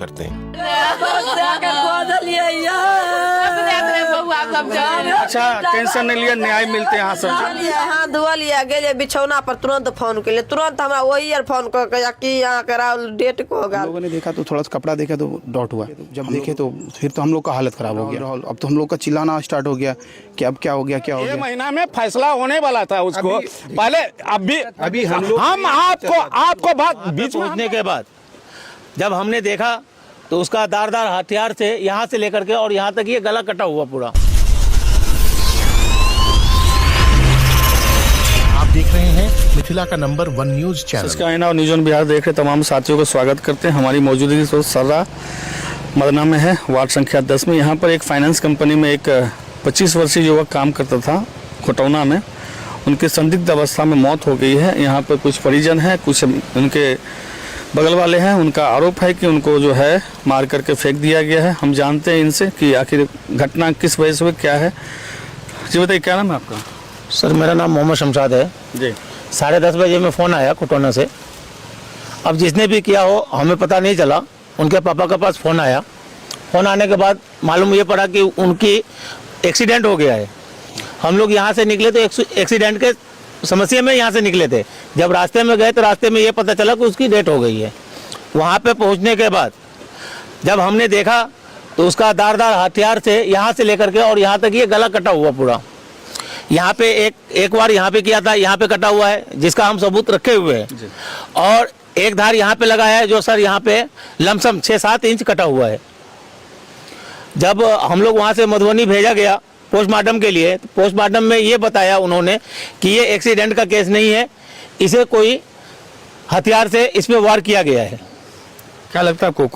करते हैं। अच्छा, टेंशन नहीं लिया, न्याय मिलते यहाँ सब। हाँ धुआ लिया गए बिछौना पर तुरंत फोन के लिए, तुरंत हमारा वही यार फोन कर कि यहाँ करा डेट को होगा। लोगों ने देखा तो थोड़ा सा कपड़ा देखा तो डॉट हुआ, जब देखे तो फिर तो हम लोग का हालत खराब हो गया। अब तो हम लोग का चिल्लाना स्टार्ट हो गया कि अब क्या हो गया, क्या हो गया। महीना में फैसला होने वाला था उसको पहले। अभी हम आपको बात बीच में पहुंचने के बाद जब हमने देखा तो उसका धारदार हथियार से यहाँ से लेकर के और यहाँ तक ये गला कटा हुआ पूरा। आप देख रहे हैं मिथिला का नंबर 1 न्यूज चैनल। सब्सक्राइब और न्यूज़ ऑन बिहार देख रहे तमाम साथियों को स्वागत करते हैं। हमारी मौजूदगी सर्रा मदना में है, वार्ड संख्या 10 में। यहाँ पर एक फाइनेंस कंपनी में एक 25 वर्षीय युवक काम करता था खुटौना में। उनकी संदिग्ध अवस्था में मौत हो गई है। यहाँ पर कुछ परिजन हैं, कुछ उनके बगल वाले हैं। उनका आरोप है कि उनको जो है मार करके फेंक दिया गया है। हम जानते हैं इनसे कि आखिर घटना किस वजह से हुई, क्या है। जी बताइए, क्या नाम है आपका? सर मेरा नाम मोहम्मद शमशाद है जी। 10:30 बजे में फ़ोन आया खुटौना से। अब जिसने भी किया हो हमें पता नहीं चला। उनके पापा के पास फ़ोन आया। फ़ोन आने के बाद मालूम ये पड़ा कि उनकी एक्सीडेंट हो गया है। हम लोग यहाँ से निकले तो एक्सीडेंट के समस्या में यहाँ से निकले थे। जब रास्ते में गए तो रास्ते में ये पता चला कि उसकी डेथ हो गई है। वहाँ पे पहुँचने के बाद जब हमने देखा तो उसका धारदार हथियार से यहाँ से लेकर के और यहाँ तक ये गला कटा हुआ पूरा। यहाँ पे एक बार यहाँ पे किया था, यहाँ पे कटा हुआ है जिसका हम सबूत रखे हुए हैं। और एक धार यहाँ पे लगाया है जो सर यहाँ पे लमसम 6-7 इंच कटा हुआ है। जब हम लोग वहाँ से मधुबनी भेजा गया पोस्टमार्टम के लिए, तो पोस्टमार्टम में ये बताया उन्होंने कि ये एक्सीडेंट का केस नहीं है, इसे कोई हथियार से इस पे वार किया गया है। क्या लगता है आपको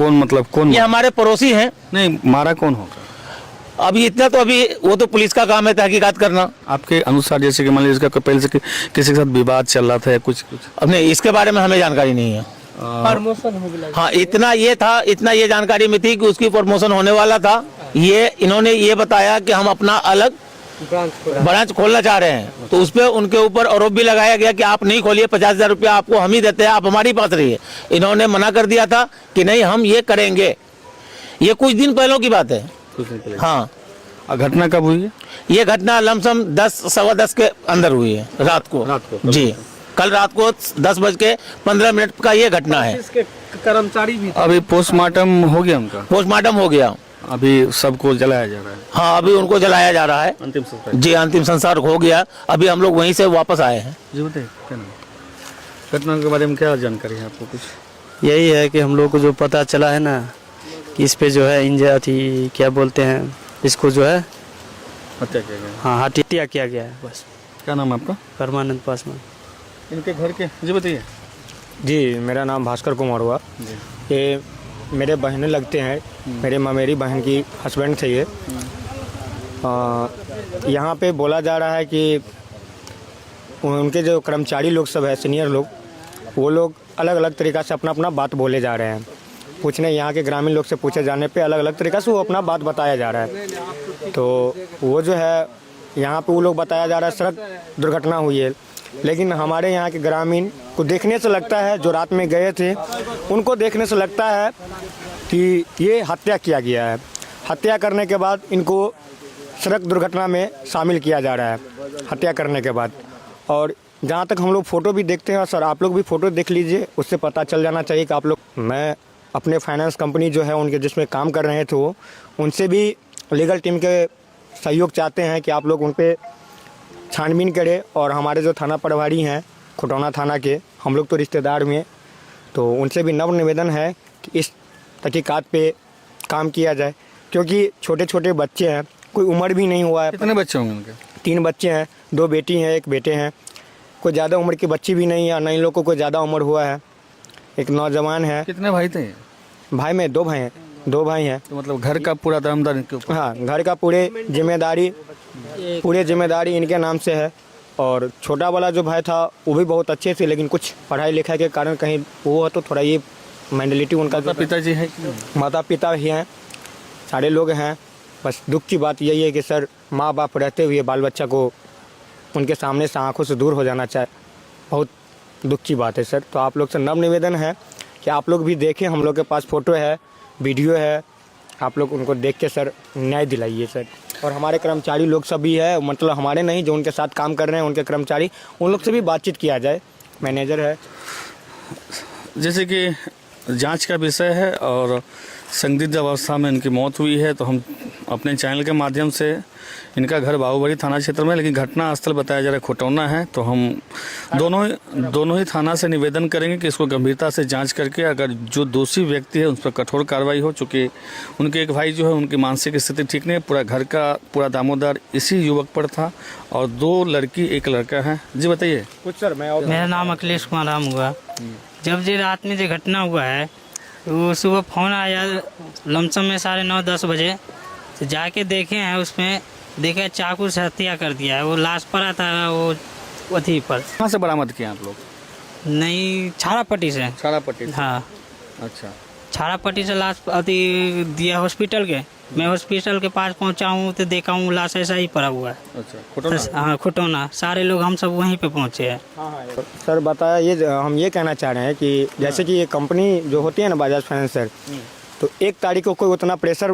कौन? ये हमारे पड़ोसी हैं। नहीं, मारा कौन होगा अभी इतना तो अभी वो तो पुलिस का काम है तहकीकात करना। आपके अनुसार? जैसे कि मान लीजिए इसका पहले से किसी के साथ विवाद चल रहा था या कुछ। अब नहीं, इसके बारे में हमें जानकारी नहीं है। हाँ, इतना ये जानकारी में थी कि उसकी प्रमोशन होने वाला था। ये इन्होंने ये बताया कि हम अपना अलग ब्रांच खोलना चाह रहे हैं, तो उस पर उनके ऊपर आरोप भी लगाया गया कि आप नहीं खोलिए, 50,000 रुपया आपको हम ही देते हैं, आप हमारी पास रहिए। इन्होंने मना कर दिया था कि नहीं हम ये करेंगे। ये कुछ दिन पहले की बात है। हाँ। घटना कब हुई है? ये घटना लमसम 10-10:15 के अंदर हुई है, रात को जी। कल रात को 10:15 का ये घटना है। कर्मचारी भी अभी पोस्टमार्टम हो गया उनका? पोस्टमार्टम हो गया। अभी सबको जलाया जा रहा है? हाँ, अभी उनको जलाया जा रहा है। अंतिम संस्कार? जी, अंतिम संस्कार हो गया। अभी हम लोग वहीं से वापस आए हैं। जी बताइए, क्या नाम? घटना के बारे में क्या जानकारी है आपको? कुछ यही है कि हम लोग को जो पता चला है ना कि इस पे जो है इंजरी क्या बोलते हैं इसको, जो है हत्या किया गया। हाँ, हत्या किया गया है बस। क्या नाम है आपका? परमानंद पासवान। इनके घर के? जी बताइए। जी, मेरा नाम भास्कर कुमार हुआ। ये मेरे बहनें लगते हैं, मेरी बहन की हस्बैंड थे ये। यहाँ पे बोला जा रहा है कि उनके जो कर्मचारी लोग सब है, सीनियर लोग, वो लोग अलग अलग तरीक़ा से अपना बात बोले जा रहे हैं। पूछने यहाँ के ग्रामीण लोग से पूछे जाने पे अलग अलग तरीक़ा से वो अपना बात बताया जा रहा है। तो वो जो है यहाँ पे वो लोग बताया जा रहा है सड़क दुर्घटना हुई है, लेकिन हमारे यहाँ के ग्रामीण को देखने से लगता है, जो रात में गए थे उनको देखने से लगता है कि ये हत्या किया गया है। हत्या करने के बाद इनको सड़क दुर्घटना में शामिल किया जा रहा है हत्या करने के बाद। और जहाँ तक हम लोग फ़ोटो भी देखते हैं, सर आप लोग भी फ़ोटो देख लीजिए, उससे पता चल जाना चाहिए कि आप लोग। मैं अपने फाइनेंस कंपनी जो है उनके जिसमें काम कर रहे थे वो, उनसे भी लीगल टीम के सहयोग चाहते हैं कि आप लोग उन पर छानबीन करें। और हमारे जो थाना प्रभारी हैं खुटौना थाना के, हम लोग तो रिश्तेदार में, तो उनसे भी नव निवेदन है कि इस तहकीकात पे काम किया जाए, क्योंकि छोटे छोटे बच्चे हैं, कोई उम्र भी नहीं हुआ है। कितने बच्चे होंगे उनके? 3 बच्चे हैं, 2 बेटी हैं, 1 बेटे हैं। कोई ज़्यादा उम्र की बच्ची भी नहीं है, न इन लोग को कोई ज़्यादा उम्र हुआ है। एक नौजवान है। कितने भाई थे? भाई में 2 भाई हैं, 2 भाई हैं। तो मतलब घर का पूरा दामदार इनके ऊपर? हाँ, घर का पूरे जिम्मेदारी इनके नाम से है। और छोटा वाला जो भाई था वो भी बहुत अच्छे से, लेकिन कुछ पढ़ाई लिखाई के कारण कहीं वो है तो थोड़ा ये मेंटलिटी उनका। पिताजी है? माता पिता ही हैं, सारे लोग हैं। बस दुख की बात यही है कि सर माँ बाप रहते हुए बाल बच्चा को उनके सामने से आंखों से दूर हो जाना चाहे, बहुत दुख की बात है सर। तो आप लोग से नव निवेदन है कि आप लोग भी देखें, हम लोग के पास फ़ोटो है वीडियो है, आप लोग उनको देख के सर न्याय दिलाइए सर। और हमारे कर्मचारी लोग सभी है, मतलब हमारे नहीं, जो उनके साथ काम कर रहे हैं उनके कर्मचारी, उन लोग से भी बातचीत किया जाए। मैनेजर है, जैसे कि जांच का विषय है और संदिग्ध अवस्था में इनकी मौत हुई है, तो हम अपने चैनल के माध्यम से, इनका घर बाहुबड़ी थाना क्षेत्र में, लेकिन घटना स्थल बताया जा रहा है खुटौना है, तो हम दोनों ही थाना से निवेदन करेंगे कि इसको गंभीरता से जांच करके अगर जो दोषी व्यक्ति है उन पर कठोर कार्रवाई हो। चूँकि उनके एक भाई जो है उनकी मानसिक स्थिति ठीक नहीं है, पूरा घर का पूरा दामोदर इसी युवक पर था और 2 लड़की 1 लड़का है। जी बताइए कुछ सर। मेरा नाम अखिलेश कुमार राम हुआ। जब जो रात में जो घटना हुआ है, वो सुबह फ़ोन आया लमसम में 9:30-10 बजे, तो जाके देखे हैं, उसमें देखे चाकू से हत्या कर दिया है। वो लाश पड़ा था वो अथी पर। कहाँ से बरामद किए आप लोग? नहीं, छाड़ापट्टी से। छाड़ापट्टी? हाँ, अच्छा। छाड़ापट्टी से लाश अथी दिया हॉस्पिटल के। मैं हॉस्पिटल के पास पहुंचा हूँ तो देखा हूँ लाश ऐसा ही पड़ा हुआ है। अच्छा, खुटौना? हाँ, खुटौना। सारे लोग हम सब वहीं पे पहुँचे हैं। हाँ सर बताया, ये हम ये कहना चाह रहे हैं कि जैसे कि ये कंपनी जो होती है ना बजाज फाइनेंसर, तो 1 तारीख को कोई उतना प्रेशर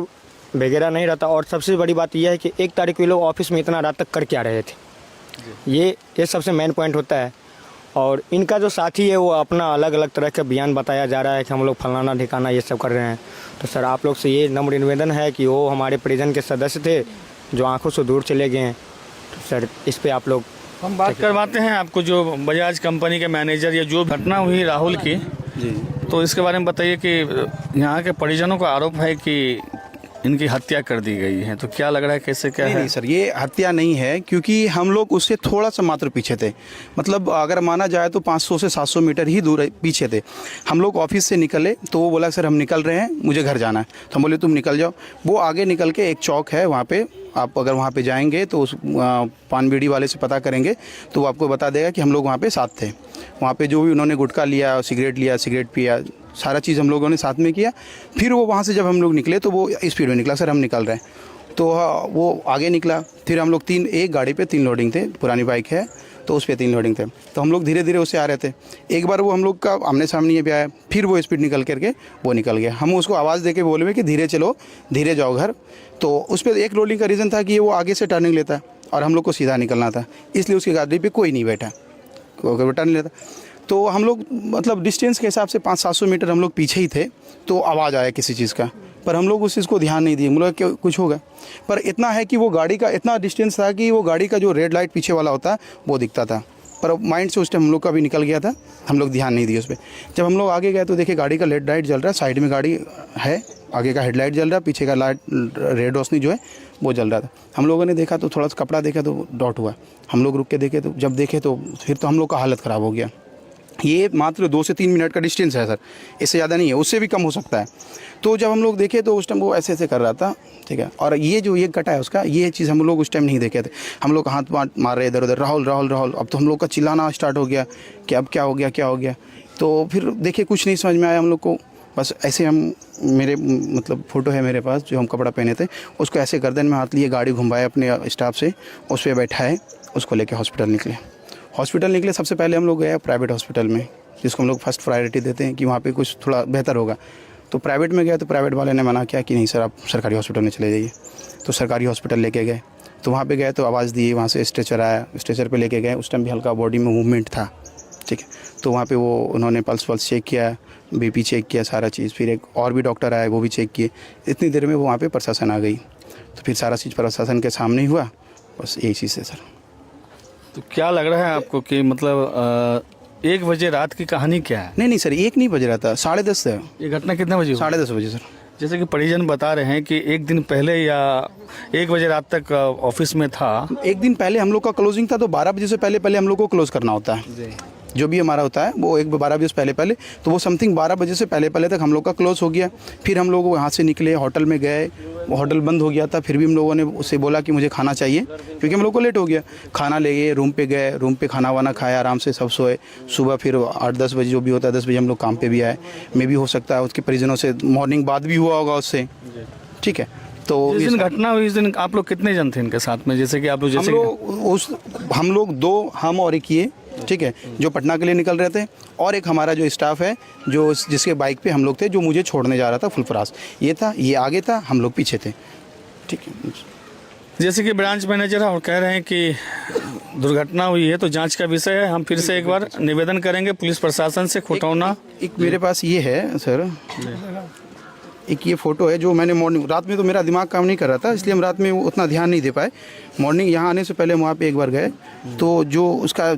वगैरह नहीं रहता। और सबसे बड़ी बात यह है कि 1 तारीख को ये लोग ऑफिस में इतना रात तक कर क्या रहे थे, ये सबसे मेन पॉइंट होता है। और इनका जो साथी है वो अपना अलग अलग तरह का बयान बताया जा रहा है कि हम लोग फलाना ठिकाना ये सब कर रहे हैं। तो सर आप लोग से ये नम्र निवेदन है कि वो हमारे परिजन के सदस्य थे जो आंखों से दूर चले गए हैं, तो सर इस पे आप लोग हम बात करवाते हैं आपको, जो बजाज कंपनी के मैनेजर या जो घटना हुई राहुल की जी। तो इसके बारे में बताइए कि यहाँ के परिजनों का आरोप है कि इनकी हत्या कर दी गई है, तो क्या लग रहा है, कैसे क्या है? नहीं सर, ये हत्या नहीं है, क्योंकि हम लोग उससे थोड़ा सा मात्र पीछे थे। मतलब अगर माना जाए तो 500 से 700 मीटर ही दूर पीछे थे। हम लोग ऑफिस से निकले तो वो बोला सर हम निकल रहे हैं, मुझे घर जाना है। तो हम बोले तुम निकल जाओ। वो आगे निकल के एक चौक है वहाँ पे, आप अगर वहाँ पे जाएंगे तो उस पान बीड़ी वाले से पता करेंगे तो वो आपको बता देगा कि हम लोग वहाँ पे साथ थे। वहाँ पे जो भी उन्होंने गुटखा लिया, सिगरेट पिया, सारा चीज़ हम लोगों ने साथ में किया। फिर वो वहाँ से जब हम लोग निकले तो वो स्पीड में निकला, सर हम निकल रहे हैं। तो वो आगे निकला। फिर हम लोग एक गाड़ी पे 3 लोडिंग थे, पुरानी बाइक है तो उस पर 3 लोडिंग थे। तो हम लोग धीरे धीरे उससे आ रहे थे। एक बार वो हम लोग का आमने सामने ये भी आया, फिर वो स्पीड निकल करके वो निकल गया। हम उसको आवाज़ दे के बोले कि धीरे चलो, धीरे जाओ घर। तो उस पर एक लोडिंग का रीज़न था कि वो आगे से टर्निंग लेता है और हम लोग को सीधा निकलना था, इसलिए उसकी गाड़ी पर कोई नहीं बैठा, कोई टर्न लेता। तो हम लोग मतलब डिस्टेंस के हिसाब से 500-700 मीटर हम लोग पीछे ही थे, तो आवाज़ आया किसी चीज़ का, पर हम लोग उस चीज़ को ध्यान नहीं दिए। मुझे कि कुछ होगा, पर इतना है कि वो गाड़ी का इतना डिस्टेंस था कि वो गाड़ी का जो रेड लाइट पीछे वाला होता है वो दिखता था, पर माइंड से उस टाइम हम लोग का भी निकल गया था, हम लोग ध्यान नहीं दिए उस पर। जब हम लोग आगे गए तो देखिए गाड़ी का रेड लाइट जल रहा है, साइड में गाड़ी है, आगे का हेडलाइट जल रहा है, पीछे का लाइट रेड रोशनी जो है वो जल रहा था। हम लोगों ने देखा तो थोड़ा सा कपड़ा देखा तो डॉट हुआ। हम लोग रुक के देखे तो जब देखे तो फिर तो हम लोग का हालत ख़राब हो गया। ये मात्र 2 से 3 मिनट का डिस्टेंस है सर, इससे ज़्यादा नहीं है, उससे भी कम हो सकता है। तो जब हम लोग देखे तो उस टाइम वो ऐसे कर रहा था, ठीक है। और ये जो ये कटा है उसका, ये चीज़ हम लोग उस टाइम नहीं देखे थे। हम लोग हाथ मार रहे इधर उधर, राहुल राहुल राहुल। अब तो हम लोग का चिल्लाना स्टार्ट हो गया कि अब क्या हो गया। तो फिर देखिए कुछ नहीं समझ में आया हम लोग को। बस ऐसे हम, मेरे मतलब फ़ोटो है मेरे पास जो हम कपड़ा पहने थे, उसको ऐसे गर्दन में हाथ लिए, गाड़ी घुमाए अपने स्टाफ से, उस पर बैठाए, उसको लेके हॉस्पिटल निकले। सबसे पहले हम लोग गए प्राइवेट हॉस्पिटल में, जिसको हम लोग फर्स्ट प्रायोरिटी देते हैं कि वहाँ पे कुछ थोड़ा बेहतर होगा। तो प्राइवेट में गए तो प्राइवेट वाले ने मना किया कि नहीं सर आप सरकारी हॉस्पिटल में चले जाइए। तो सरकारी हॉस्पिटल लेके गए, तो वहाँ पे गए तो आवाज़ दी, वहाँ से स्ट्रेचर आया, स्ट्रेचर पे लेके गए। उस टाइम भी हल्का बॉडी में मूवमेंट था, ठीक है। तो वहाँ पे वो उन्होंने पल्स चेक किया, BP चेक किया, सारा चीज़। फिर एक और भी डॉक्टर आए, वो भी चेक किए। इतनी देर में वो वहाँ पे प्रशासन आ गई, तो फिर सारा चीज़ प्रशासन के सामने ही हुआ। बस यही चीज़ है सर। तो क्या लग रहा है आपको कि मतलब 1 बजे रात की कहानी क्या है? नहीं सर, 1 नहीं बज रहा था, 10:30 है। ये घटना कितने बजे हुई? 10:30 बजे सर। जैसे कि परिजन बता रहे हैं कि 1 दिन पहले या 1 बजे रात तक ऑफिस में था। 1 दिन पहले हम लोग का क्लोजिंग था, तो 12 बजे से पहले हम लोग को क्लोज करना होता है। जो भी हमारा होता है वो 12 बजे से पहले, तो वो समथिंग 12 बजे से पहले तक हम लोग का क्लोज हो गया। फिर हम लोग वहाँ से निकले, होटल में गए, वो होटल बंद हो गया था। फिर भी हम लोगों ने उससे बोला कि मुझे खाना चाहिए, क्योंकि हम लोग को लेट हो गया। खाना ले गए, रूम पे गए, रूम पे खाना वाना खाया, आराम से सब सोए। सुबह फिर 8-10 बजे जो भी होता है, 10 बजे हम लोग काम पे भी आए। मे भी हो सकता है उसके परिजनों से मॉर्निंग बात भी हुआ होगा उससे, ठीक है। तो जिस दिन घटना हुई उस दिन आप लोग कितने जन थे इनके साथ में? जैसे कि आप लोग, जैसे हम लोग 2, हम और एक ये ठीक है, जो पटना के लिए निकल रहे थे, और एक हमारा जो स्टाफ है जो जिसके बाइक पे हम लोग थे, जो मुझे छोड़ने जा रहा था फुलपरास। ये था, ये आगे था, हम लोग पीछे थे। ठीक है, जैसे कि ब्रांच मैनेजर और कह रहे हैं कि दुर्घटना हुई है तो जांच का विषय है। हम फिर से एक बार निवेदन करेंगे पुलिस प्रशासन से। खुटौना एक मेरे पास ये है सर, एक ये फ़ोटो है जो मैंने मॉर्निंग, रात में तो मेरा दिमाग काम नहीं कर रहा था, इसलिए हम रात में उतना ध्यान नहीं दे पाए। मॉर्निंग यहाँ आने से पहले वहाँ पे एक बार गए, तो जो उसका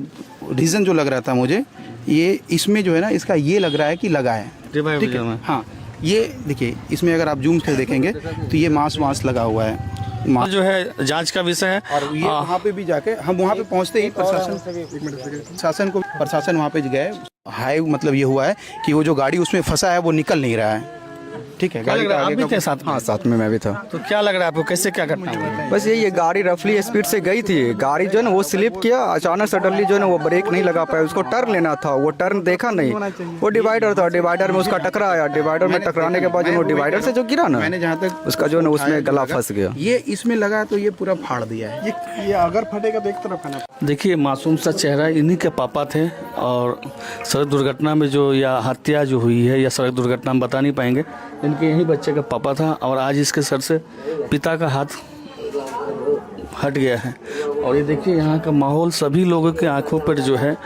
रीज़न जो लग रहा था मुझे, ये इसमें जो है ना, इसका ये लग रहा है कि लगा है। ठीक है, हाँ, ये देखिए, इसमें अगर आप जूम से देखेंगे तो ये मांस लगा हुआ है, जो है जांच का विषय है। और ये वहाँ पे भी जाके हम वहाँ पे पहुँचते ही प्रशासन वहाँ पे गए। हाई मतलब ये हुआ है कि वो जो गाड़ी उसमें फंसा है वो निकल नहीं रहा है। ठीक है, गाड़ी का आप भी थे साथ में? हाँ, साथ में मैं भी था। तो क्या लग रहा है आपको, कैसे क्या घटना हुई? बस ये गाड़ी रफली स्पीड से गई थी, गाड़ी जो है ना वो स्लिप किया, अचानक सडनली जो है ना वो ब्रेक नहीं लगा पाया, उसको टर्न लेना था, वो टर्न देखा नहीं, वो डिवाइडर था, डिवाइडर में उसका टकराया, डिवाइडर में टकराने के बाद जो डिवाइडर से जो गिरा ना, मैंने जहाँ तक उसका जो है ना उसमें गला फंस गया। ये इसमें लगा तो ये पूरा फाड़ दिया है। ये अगर फटेगा तो एक तरफ है ना। देखिए, मासूम सा चेहरा, इन्हीं के पापा थे, और सड़क दुर्घटना में जो या हत्या जो हुई है या सड़क दुर्घटना हम बता नहीं पाएंगे, इनके यही बच्चे का पापा था, और आज इसके सर से पिता का हाथ हट गया है। और ये देखिए यहाँ का माहौल, सभी लोगों के आंखों पर जो है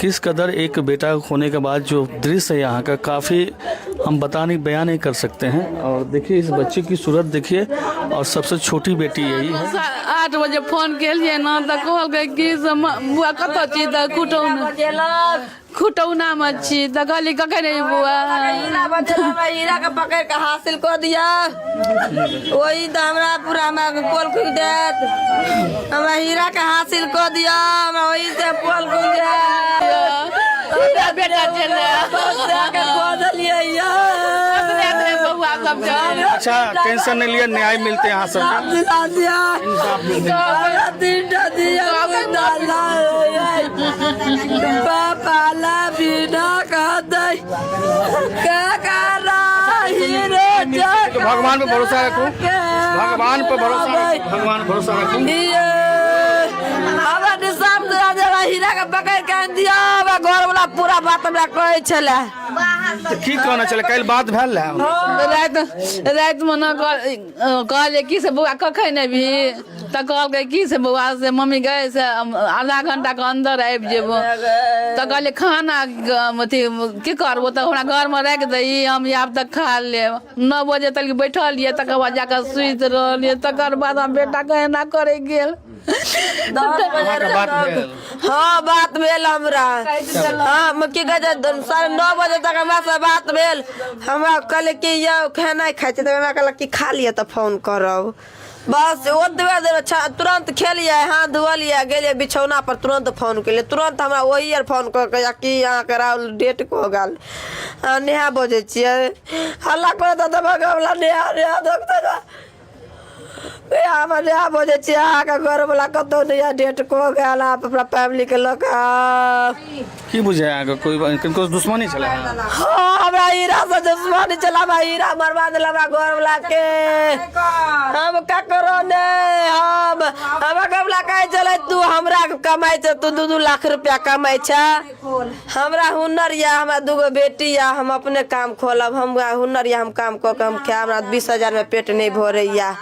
किस कदर एक बेटा होने के बाद जो दृश्य है यहाँ का, काफ़ी हम बयान नहीं कर सकते हैं। और देखिए इस बच्चे की सूरत देखिए, और सबसे छोटी बेटी यही है। 8 बजे फोन केलिए ना तऽ कहलकै कि से बुआ कतऽ छी तऽ खुटौना में छी तऽ कहली कखन रे बुआ हीरा के पकड़ के हासिल कर दिया, वही तो हमरा पूरा हमरा पोल खुल देत, हमरा हीरा के हासिल कर दिया, हमरा वही से पोल खुल जाए। बेटा चले के खो दिए बउआ सब अच्छा, टेंशन नहीं लिया, न्याय मिलते हैं यहाँ सब। भगवान पे भरोसा रखो, भगवान पे भरोसा रखो, भगवान भरोसा रखो। हीरा के पकड़ के दिया, घर वाला पूरा बात हमरा कहै छले। की कहना चले, कल बात भेल रात में न कहले कि से बउआ कखन अभी, तऽ कहलकै कि से बउआ से मम्मी गए से आधा घंटा के अंदर आबि जेबो, तऽ कहले खाना अथी की करबो, तऽ हमरा घर में राखि दही, हम आब तक खा लेब। 9 बजे तक बैठलिए, तकर बाद जाकर सुति रहलिए, तकर बाद हम बेटा के एना करे गेल। हाँ, बात भेल हमरा, हाँ की कहे 9:30 बजे तक हमरा से बात भेल। हमरा कहले कि ये खाना खाइ छै, तऽ हमरा कहलक कि खा लिअ तऽ फोन करब। बस ओतबे देर तुरंत खेलिए, हाथ धोलिए, गेलिए बिछौना पर, तुरंत फोन केलिए, तुरंत हमरा वही आर फोन कर कि यहाँ करा डेट को गल नहा बजे छियै, हल्ला करत भगवला नहा दोस्त नहा बजे छियै, अहाँके घर वाला कतौ नया डेट को गल, आप अपना फैमिली के लोग की बुझे आगे कोई किनको दुश्मनी चला? हाँ, हमरा हीरा से दुश्मनी चला, हमरा हीरा मरवा दिला हमरा घर वाला के। हम का करो ने, हम हमरा घर वाला कहे चले तू हमरा कमाई छ, तू 2-2 लाख रुपया कमाई छ, हमरा हुनर या, हमरा 2 बेटी या, हम अपने काम खोलब, हमरा हुनर या, हम काम को हम क्या, हमरा 20,000 में पेट नहीं भरैया।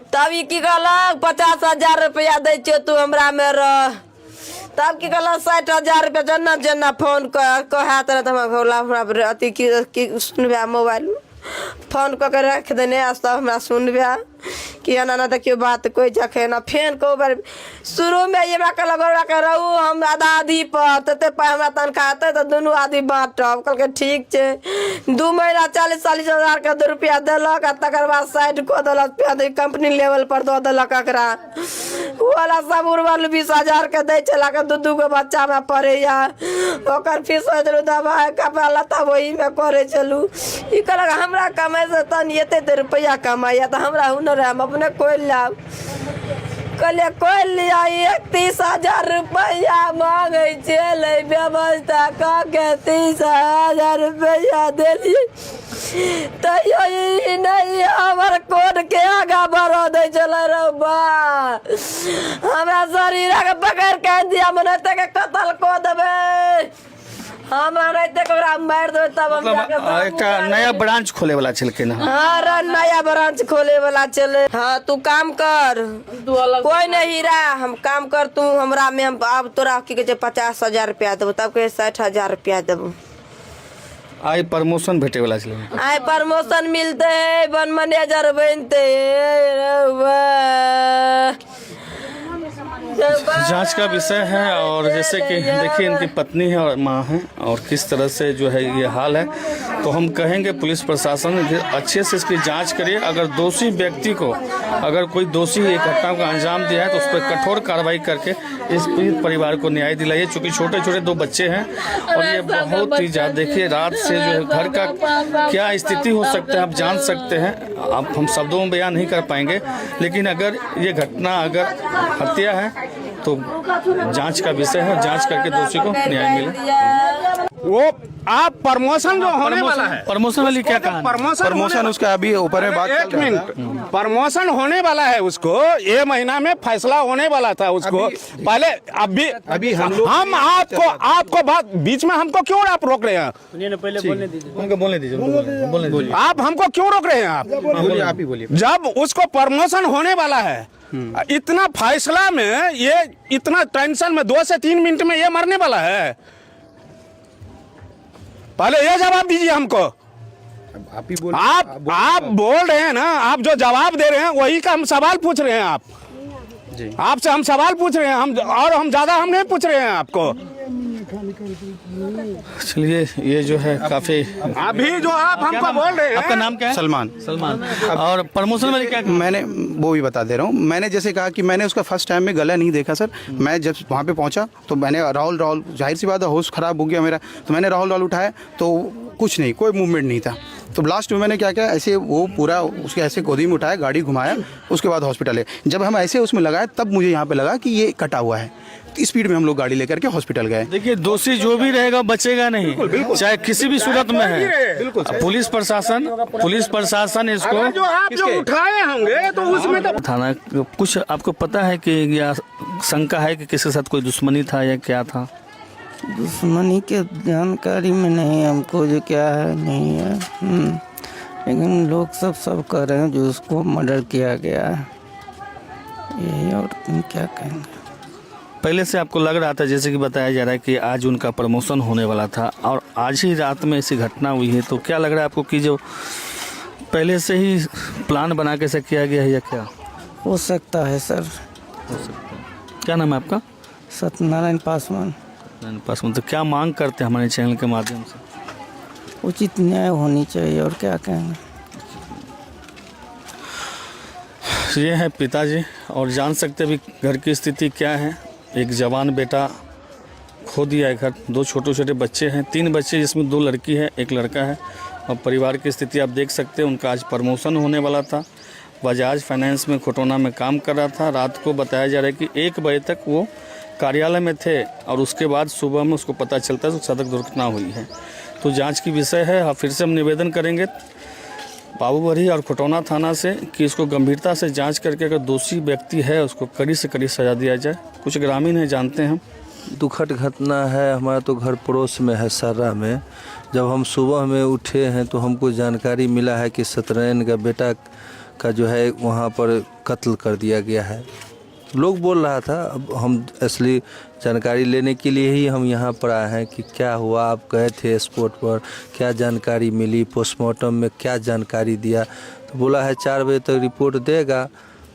तभी की कहलक 50,000 रुपया दै छियो तू हमरा में रह, तब की कहलक 60,000 रुपया जना जना फोन कहे तरह हमरा अथी की सुनबे मोबाइल फोन कऽ के रख देने, सब हमरा सुनबे कि एना ना देखियो बात कोई जखे ना। फेन को बार शुरू में ये हमरा के रहू, हम आधा आधी पर तते पाइ हमरा तनखा हेतै तऽ दुनू आधी बाँटब। कहलकै ठीक छै। 2 महीना 40-40 हजार के रुपया देलक, आ तकर बाद साइड को देलक, कंपनी लेवल पर दऽ देलक एकरा। उ वाला सब उड़वल 20,000 के दै छला के 2 गो बच्चा में पढ़ैया, ओकर फीस हो देलू, दवाई कपड़ा लत्ता वही में करे चलू। ई कहलक हमरा कमाई से तन एते रुपया कमाइया तऽ हमरा हुनर हम अपने कोई लाभ। कहलिए कोई लिया 31,000 रुपया मांगे चले, व्यवस्था के 30,000 रुपया दिलिए, तैयो नहीं हमर कोड के आगा बढ़ दे चल रे बा। हमरा शरीर के पकड़ के दिया मनते के कत्ल को देबे हम रहते के मार दो तब हम मतलब एक नया ब्रांच खोले वाला छिलके ना। हाँ रे नया ब्रांच खोले वाला चले। हाँ तू काम कर, कोई नहीं हीरा, हम काम कर तू हमरा में हम अब तोरा की कहै 50,000 रुपया देबो तब के 60,000 रुपया देबो। आई प्रमोशन भेटे वाला छिलके, आई प्रमोशन मिलते है, वन मैनेजर बनते जांच का विषय है। और जैसे कि देखिए इनकी पत्नी है और माँ है और किस तरह से जो है ये हाल है, तो हम कहेंगे पुलिस प्रशासन अच्छे से इसकी जांच करिए। अगर दोषी व्यक्ति को, अगर कोई दोषी एक घटना को अंजाम दिया है तो उस पर कठोर कार्रवाई करके इस पीड़ित परिवार को न्याय दिलाइए। चूँकि छोटे छोटे 2 बच्चे हैं और ये बहुत ही ज़्यादा, देखिए रात से जो है घर का क्या स्थिति हो सकता है आप जान सकते हैं। अब हम शब्दों में बयान नहीं कर पाएंगे, लेकिन अगर ये घटना अगर हत्या है तो जांच का विषय है, जांच करके दोषी को न्याय मिले। वो आप प्रमोशन जो होने वाला है, प्रमोशन वाली क्या कहा? प्रमोशन उसका अभी ऊपर में बात एक मिनट, प्रमोशन होने वाला है उसको, ये महीना में फैसला होने वाला था उसको। पहले अभी हम आपको बात बीच में हमको क्यों आप रोक रहे हैं? पहले बोलने दीजिए। आप हमको क्यों रोक रहे हैं? आप ही बोलिए। जब उसको प्रमोशन होने वाला है, इतना फैसला में ये इतना टेंशन में 2 से 3 मिनट में ये मरने वाला है। पहले ये जवाब दीजिए हमको। आप ही बोल, आप बोल रहे हैं ना, आप जो जवाब दे रहे हैं वही का हम सवाल पूछ रहे हैं। आप जी, आपसे हम सवाल पूछ रहे हैं, हम ज्यादा हम नहीं पूछ रहे हैं आपको। चलिए ये जो है काफी, अभी जो आप हमको बोल रहे हैं। आपका नाम क्या है? सलमान। और प्रमोशन वाली क्या? मैंने वो भी बता दे रहा हूँ। मैंने जैसे कहा कि मैंने उसका फर्स्ट टाइम में गला नहीं देखा सर। मैं जब वहाँ पे पहुँचा तो मैंने राहुल जाहिर सी बात है होश खराब हो गया मेरा, तो मैंने राहुल उठाया तो कुछ नहीं, कोई मूवमेंट नहीं था। तो लास्ट में मैंने क्या किया, ऐसे वो पूरा उसके ऐसे गोदी में उठाया, गाड़ी घुमाया, उसके बाद हॉस्पिटल है। जब हम ऐसे उसमें लगाए तब मुझे यहाँ पे लगा कि ये कटा हुआ है। स्पीड में हम लोग गाड़ी लेकर के हॉस्पिटल गए। देखिए दोषी जो भी रहेगा बचेगा नहीं, चाहे किसी भी सूरत में है। पुलिस प्रशासन इसको जो आप जो उठाए होंगे तो उसमें तो थाना कुछ आपको पता है कि या शंका है कि किसी के साथ कोई दुश्मनी था या क्या था? दुश्मनी के जानकारी में नहीं हमको, जो क्या है नहीं है। लेकिन लोग सब कह रहे हैं जो उसको मर्डर किया गया है, यही, और क्या कहेंगे। पहले से आपको लग रहा था, जैसे कि बताया जा रहा है कि आज उनका प्रमोशन होने वाला था और आज ही रात में ऐसी घटना हुई है, तो क्या लग रहा है आपको कि जो पहले से ही प्लान बना के से किया गया है या क्या? हो सकता है सर। क्या नाम है आपका? सत्यनारायण पासवान। तो क्या मांग करते हैं हमारे चैनल के माध्यम से? उचित न्याय होनी चाहिए, और क्या कहेंगे। ये है पिताजी और जान सकते अभी घर की स्थिति क्या है। एक जवान बेटा खो दिया है घर, 2 छोटे छोटे बच्चे हैं, 3 बच्चे जिसमें 2 लड़की है 1 लड़का है। और परिवार की स्थिति आप देख सकते हैं। उनका आज प्रमोशन होने वाला था, बजाज फाइनेंस में खोटौना में काम कर रहा था। रात को बताया जा रहा है कि 1 बजे तक वो कार्यालय में थे और उसके बाद सुबह में उसको पता चलता है तो सड़क दुर्घटना हुई है। तो जांच की विषय है। फिर से हम निवेदन करेंगे बाबूबरी और खोटौना थाना से कि इसको गंभीरता से जांच करके अगर दोषी व्यक्ति है उसको कड़ी से कड़ी सजा दिया जाए। कुछ ग्रामीण हैं, जानते हैं हम। दुखद घटना है। हमारा तो घर पड़ोस में है, सर्रा में। जब हम सुबह में उठे हैं तो हमको जानकारी मिला है कि सत्यनारायण का बेटा का जो है वहाँ पर कत्ल कर दिया गया है। लोग बोल रहा था, अब हम असली जानकारी लेने के लिए ही हम यहाँ पर आए हैं कि क्या हुआ। आप गए थे स्पॉट पर, क्या जानकारी मिली, पोस्टमार्टम में क्या जानकारी दिया। तो बोला है 4 बजे तक रिपोर्ट देगा।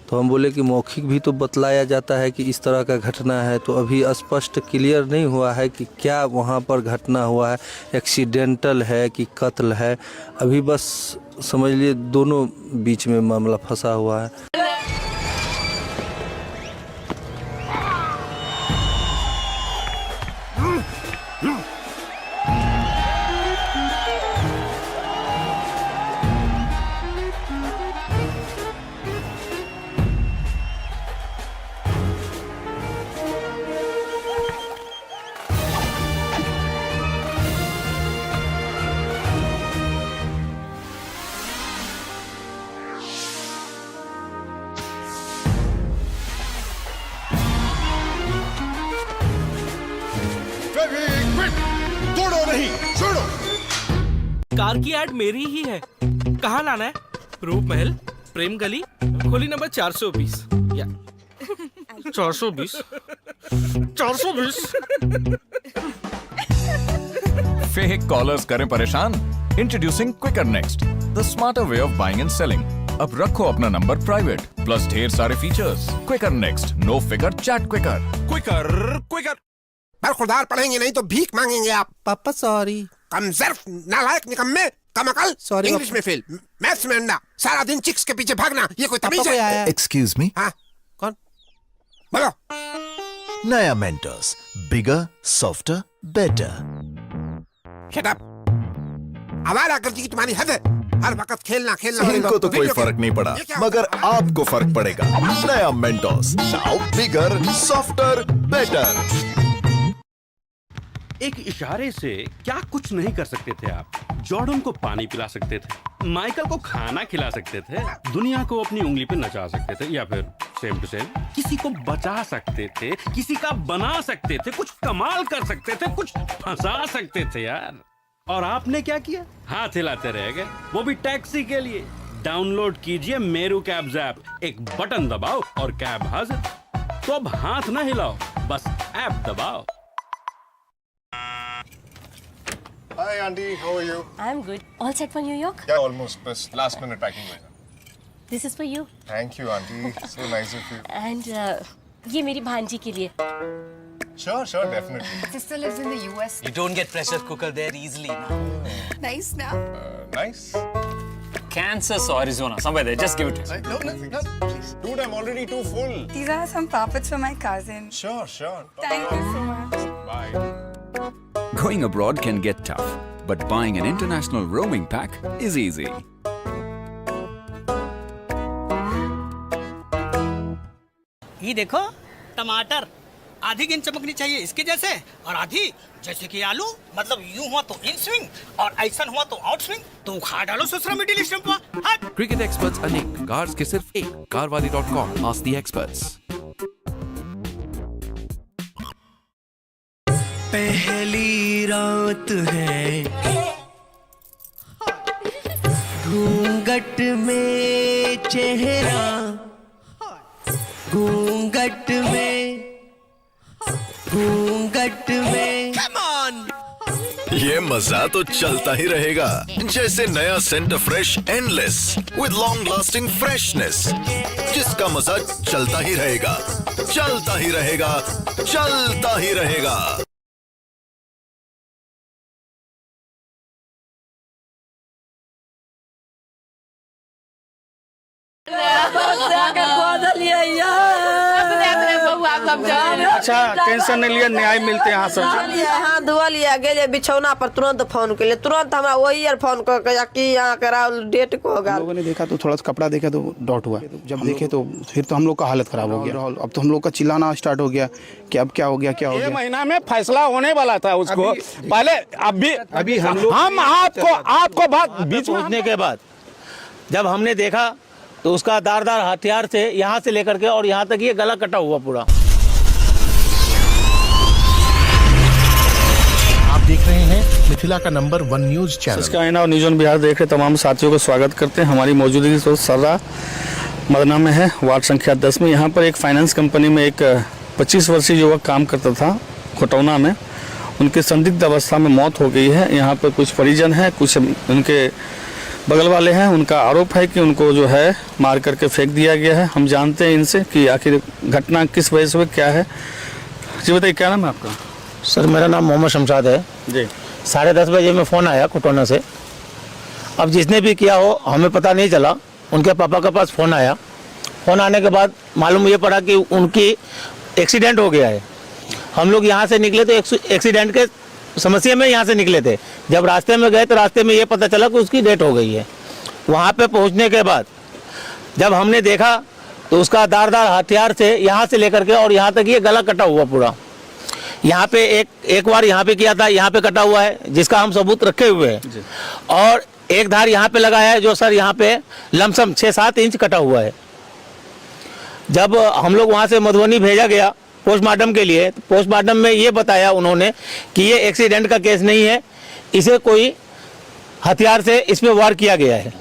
तो हम बोले कि मौखिक भी तो बतलाया जाता है कि इस तरह का घटना है। तो अभी स्पष्ट क्लियर नहीं हुआ है कि क्या वहाँ पर घटना हुआ है, एक्सीडेंटल है कि कत्ल है। अभी बस समझ लिए दोनों बीच में मामला फंसा हुआ है। तोड़ो नहीं, छोड़ो। कार की ऐड मेरी ही है। कहाँ लाना है? रूप महल, प्रेम गली, खोली नंबर 420 या 420 420। फेक कॉलर्स करें परेशान? Introducing Quikr next, the smarter way of buying and selling. अब रखो अपना नंबर प्राइवेट, प्लस ढेर सारे features. Quikr next, no figure chat Quikr. Quikr Quikr. बरखुरदार पढ़ेंगे नहीं तो भीख मांगेंगे आप। पापा सॉरी। कमजर्फ, नालायक, निकम्मे, कमअकल। Sorry, इंग्लिश में फेल, मैथ्स में अंडा, सारा दिन चिक्स के पीछे भागना, ये कोई तमीज है? एक्सक्यूज मी, हाँ, कौन? बोलो। नया मेंटर्स, बिगर, सॉफ्टर, बेटर। Shut up. आवारा गर्दी की तुम्हारी हद है। हर वक्त खेलना खेलना। इनको तो कोई फर्क नहीं पड़ा, मगर आपको फर्क पड़ेगा। नया मेंटोस, नाउ बिगर, सॉफ्टर, बेटर। एक इशारे से क्या कुछ नहीं कर सकते थे आप। जॉर्डन को पानी पिला सकते थे, माइकल को खाना खिला सकते थे, दुनिया को अपनी उंगली पे नचा सकते थे, या फिर सेम टू सेम किसी को बचा सकते थे, किसी का बना सकते थे, कुछ कमाल कर सकते थे, कुछ फंसा सकते थे यार। और आपने क्या किया? हाथ हिलाते रह गए, वो भी टैक्सी के लिए। डाउनलोड कीजिए मेरू कैब्स ऐप, एक बटन दबाओ और कैब हाजिर। तो अब हाथ ना हिलाओ, बस ऐप दबाओ। Hi Auntie, how are you? I'm good. All set for New York? Yeah, almost. बस last minute packing हुआ है। This is for you. Thank you Auntie, so nice of you. And ये मेरी भांजी के लिए। Sure, definitely. Sister lives in the US. You don't get pressure cooker there easily. Nice now. Nice. Kansas or Arizona, somewhere there. Just give it to me. No, please. Dude, I'm already too full. These are some puppets for my cousin. Sure. Thank you so much. Bye. Going abroad can get tough, but buying an international roaming pack is easy. ये देखो टमाटर, आधी गेंद चमकनी चाहिए इसके जैसे, और आधी जैसे कि आलू। मतलब यूं हुआ तो इन स्विंग और ऐसा हुआ तो आउट स्विंग। तो उखाड़ डालो ससुरा मिडिल ईस्ट में। Cricket experts अनेक, कार्स के सिर्फ एक। कारवाली.com, ask the experts. पहली रात है, घूंघट में चेहरा, घूंघट में Come on! ये मजा तो चलता ही रहेगा, जैसे नया centre fresh endless with long lasting freshness, जिसका मजा चलता ही रहेगा, चलता ही रहेगा, चलता ही रहेगा। अच्छा, टेंशन नहीं लिया, न्याय मिलते हैं यहाँ सब। हाँ, धुआ लिया गए बिछौना पर, तुरंत फोन के लिए, तुरंत हमरा वही यार फोन कर कि यहाँ करा डेट को होगा। लोगों ने देखा तो थोड़ा सा कपड़ा देखा तो डॉट हुआ, जब देखे तो फिर तो हम लोग का हालत खराब हो गया। अब तो हम लोग का चिल्लाना स्टार्ट हो गया कि अब क्या हो गया, क्या हो गया। ये महीना में फैसला होने वाला था उसको, पहले अभी हम आपको बात बीच में पहुंचने के बाद जब हमने देखा तो उसका धारदार हथियार से यहाँ से लेकर के और यहाँ तक ये गला कटा हुआ पूरा। आप देख रहे हैं मिथिला का नंबर 1 न्यूज चैनल। इसका आईना और न्यूज़ ऑन बिहार देख रहे तमाम साथियों को स्वागत करते हैं। हमारी मौजूदगी तो सर्रा मदना में है, वार्ड संख्या 10 में। यहाँ पर एक फाइनेंस कंपनी में एक 25 वर्षीय युवक काम करता था खोटौना में। उनकी संदिग्ध अवस्था में मौत हो गई है। यहाँ पर कुछ परिजन हैं, कुछ उनके बगल वाले हैं। उनका आरोप है कि उनको जो है मार करके फेंक दिया गया है। हम जानते हैं इनसे कि आखिर घटना किस वजह से हुई, क्या है। जी बताइए, क्या नाम है आपका? सर मेरा नाम मोहम्मद शमशाद है जी। 10:30 बजे में फ़ोन आया खोटौना से। अब जिसने भी किया हो हमें पता नहीं चला। उनके पापा के पास फ़ोन आया। फ़ोन आने के बाद मालूम ये पड़ा कि उनकी एक्सीडेंट हो गया है। हम लोग यहाँ से निकले तो एक्सीडेंट के समस्या में यहाँ से निकले थे। जब रास्ते में गए तो रास्ते में ये पता चला कि उसकी डेथ हो गई है। वहाँ पे पहुँचने के बाद जब हमने देखा तो उसका धारदार हथियार से यहाँ से लेकर के और यहाँ तक ये गला कटा हुआ पूरा। यहाँ पे एक बार यहाँ पे किया था, यहाँ पे कटा हुआ है, जिसका हम सबूत रखे हुए हैं। और एक धार यहाँ पे लगा है जो सर यहाँ पे लमसम 6-7 इंच कटा हुआ है। जब हम लोग वहाँ से मधुबनी भेजा गया पोस्टमार्टम के लिए। पोस्टमार्टम में ये बताया उन्होंने कि ये एक्सीडेंट का केस नहीं है, इसे कोई हथियार से इस पे वार किया गया है।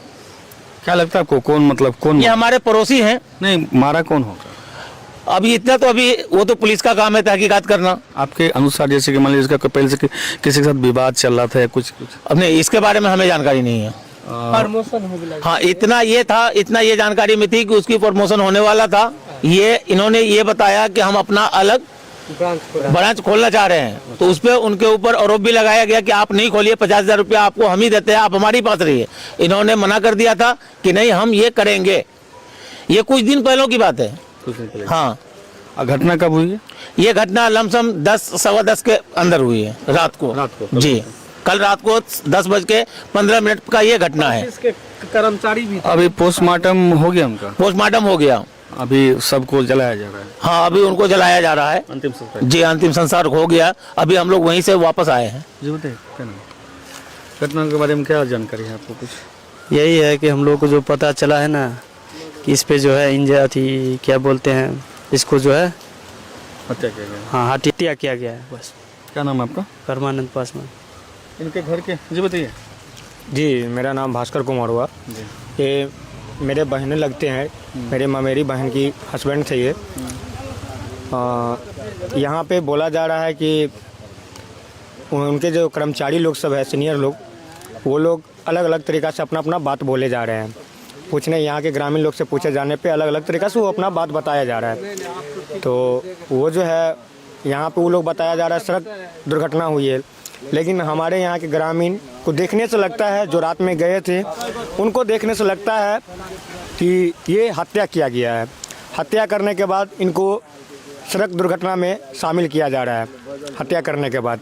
क्या लगता है आपको कौन, मतलब कौन? ये हमारे पड़ोसी हैं। नहीं, मारा कौन होगा अभी इतना तो अभी वो तो पुलिस का काम है तहकीकात करना। आपके अनुसार? जैसे कि मान लीजिए इसका पहले से किसी के साथ विवाद चल रहा था या कुछ? अब नहीं, इसके बारे में हमें जानकारी नहीं है। हाँ, इतना ये जानकारी में थी कि उसकी प्रमोशन होने वाला था। ये इन्होंने ये बताया कि हम अपना अलग ब्रांच खोलना चाह रहे हैं, तो उस पर उनके ऊपर आरोप भी लगाया गया कि आप नहीं खोलिए, 50,000 रुपया आपको हम ही देते हैं, आप हमारी पास रहिए। इन्होंने मना कर दिया था कि नहीं, हम ये करेंगे। ये कुछ दिन पहले की बात है। हाँ। घटना कब हुई है? ये घटना लमसम 10 सवा 10 के अंदर हुई है, रात को जी। कल रात को 10:15 का ये घटना है। कर्मचारी भी अभी पोस्टमार्टम हो गया उनका? पोस्टमार्टम हो गया। अभी सबको जलाया जा रहा है? हाँ, अभी उनको जलाया जा रहा है। अंतिम संस्कार? जी, अंतिम संस्कार हो गया। अभी हम लोग वहीं से वापस आए हैं। जी बताइए, क्या नाम? घटना के बारे में क्या जानकारी है आपको कुछ? यही है कि हम लोग को जो पता चला है ना कि इस पे जो है इंजर थी, क्या बोलते हैं इसको, जो है हत्या किया गया। हाँ, हत्या किया गया है बस। क्या नाम है आपका? परमानंद पासवान। इनके घर के जी बताइए। जी, मेरा नाम भास्कर कुमार हुआ। ये मेरे बहनें लगते हैं, मेरी बहन की हस्बैंड थे ये। यहाँ पे बोला जा रहा है कि उनके जो कर्मचारी लोग सब है, सीनियर लोग, वो लोग अलग अलग तरीक़ा से अपना बात बोले जा रहे हैं। यहाँ के ग्रामीण लोग से पूछे जाने पे अलग अलग तरीक़ा से वो अपना बात बताया जा रहा है। तो वो जो है यहाँ पे वो लोग बताया जा रहा है सड़क दुर्घटना हुई है, लेकिन हमारे यहाँ के ग्रामीण को देखने से लगता है, जो रात में गए थे उनको देखने से लगता है कि ये हत्या किया गया है। हत्या करने के बाद इनको सड़क दुर्घटना में शामिल किया जा रहा है, हत्या करने के बाद।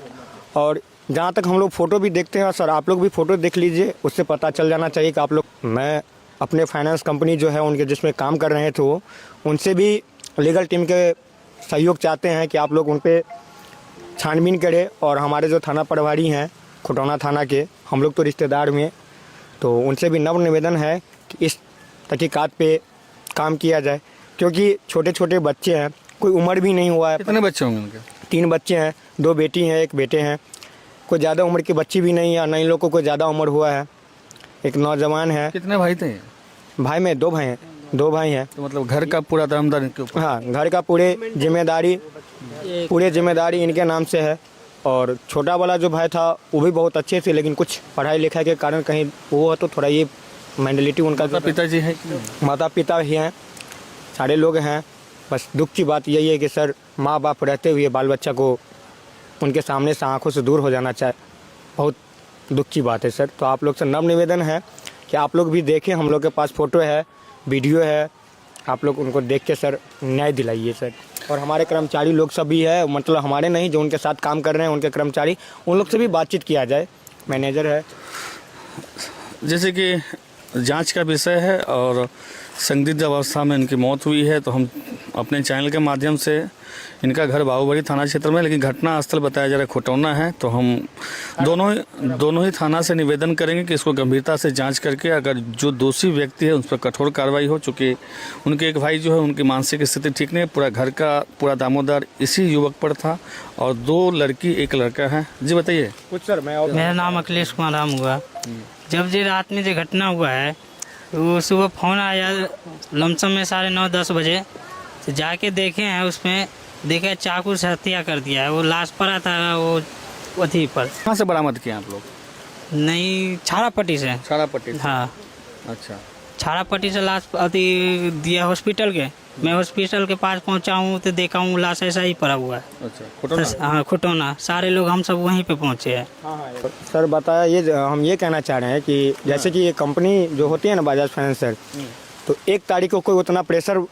और जहाँ तक हम लोग फ़ोटो भी देखते हैं, सर आप लोग भी फ़ोटो देख लीजिए, उससे पता चल जाना चाहिए कि आप लोग, मैं अपने फाइनेंस कंपनी जो है उनके जिसमें काम कर रहे थे वो, उनसे भी लीगल टीम के सहयोग चाहते हैं कि आप लोग उन पर छानबीन करें। और हमारे जो थाना प्रभारी हैं खुटौना थाना के, हम लोग तो रिश्तेदार में, तो उनसे भी नव निवेदन है कि इस तहकीकात पे काम किया जाए, क्योंकि छोटे छोटे बच्चे हैं, कोई उम्र भी नहीं हुआ है। कितने बच्चे होंगे उनके? 3 बच्चे हैं, 2 बेटी हैं, 1 बेटे हैं। कोई ज़्यादा उम्र की बच्ची भी नहीं है, न इन लोग को कोई ज़्यादा उम्र हुआ है। एक नौजवान है। कितने भाई थे? भाई में 2 भाई हैं, 2 भाई हैं। तो मतलब घर का पूरा दामदार इनके ऊपर? हाँ, घर का पूरे जिम्मेदारी इनके नाम से है। और छोटा वाला जो भाई था वो भी बहुत अच्छे थे, लेकिन कुछ पढ़ाई लिखाई के कारण कहीं वो है, तो थोड़ा ये मेंटलिटी उनका। पिताजी है? माता पिता ही हैं, सारे लोग हैं। बस दुख की बात यही है कि सर माँ बाप रहते हुए बाल बच्चा को उनके सामने से आंखों से दूर हो जाना चाहे, बहुत दुख की बात है सर। तो आप लोग से नव निवेदन है कि आप लोग भी देखें, हम लोग के पास फ़ोटो है, वीडियो है, आप लोग उनको देख के सर न्याय दिलाइए सर। और हमारे कर्मचारी लोग सब भी है, मतलब हमारे नहीं, जो उनके साथ काम कर रहे हैं उनके कर्मचारी, उन लोग से भी बातचीत किया जाए। मैनेजर है। जैसे कि जांच का विषय है और संदिग्ध अवस्था में इनकी मौत हुई है, तो हम अपने चैनल के माध्यम से, इनका घर बाबूबड़ी थाना क्षेत्र में, लेकिन घटना स्थल बताया जा रहा है खुटौना है, तो हम दोनों ही थाना से निवेदन करेंगे कि इसको गंभीरता से जांच करके अगर जो दोषी व्यक्ति है उस पर कठोर कार्रवाई हो। चूँकि उनके एक भाई जो है उनकी मानसिक स्थिति ठीक नहीं है, पूरा घर का पूरा दामोदर इसी युवक पर था और 2 लड़की 1 लड़का है। जी बताइए कुछ सर। मेरा नाम अखिलेश कुमार राम हुआ। जब जो रात में जो घटना हुआ है, वो सुबह फ़ोन आया लमसम में 9:30-10 बजे, तो जाके देखे हैं, उसमें देखे चाकू से हत्या कर दिया है। वो लाश पड़ा था वो अथी पर। कहाँ से बरामद किए आप लोग? नहीं, छाड़ापट्टी से। छाड़ापट्टी से? हाँ। अच्छा। छाड़ापट्टी से लाश अति दिया हॉस्पिटल के। मैं हॉस्पिटल के पास पहुंचा हूँ तो देखा हूँ लाश ऐसा ही पड़ा हुआ है। अच्छा, खुटौना? हाँ, खुटौना। सारे लोग हम सब वहीं पे पहुँचे हैं। सर बताया, ये हम ये कहना चाह रहे हैं कि जैसे कि ये कंपनी जो होती है ना बजाज फाइनेंस सर, तो 1 तारीख को कोई उतना प्रेशर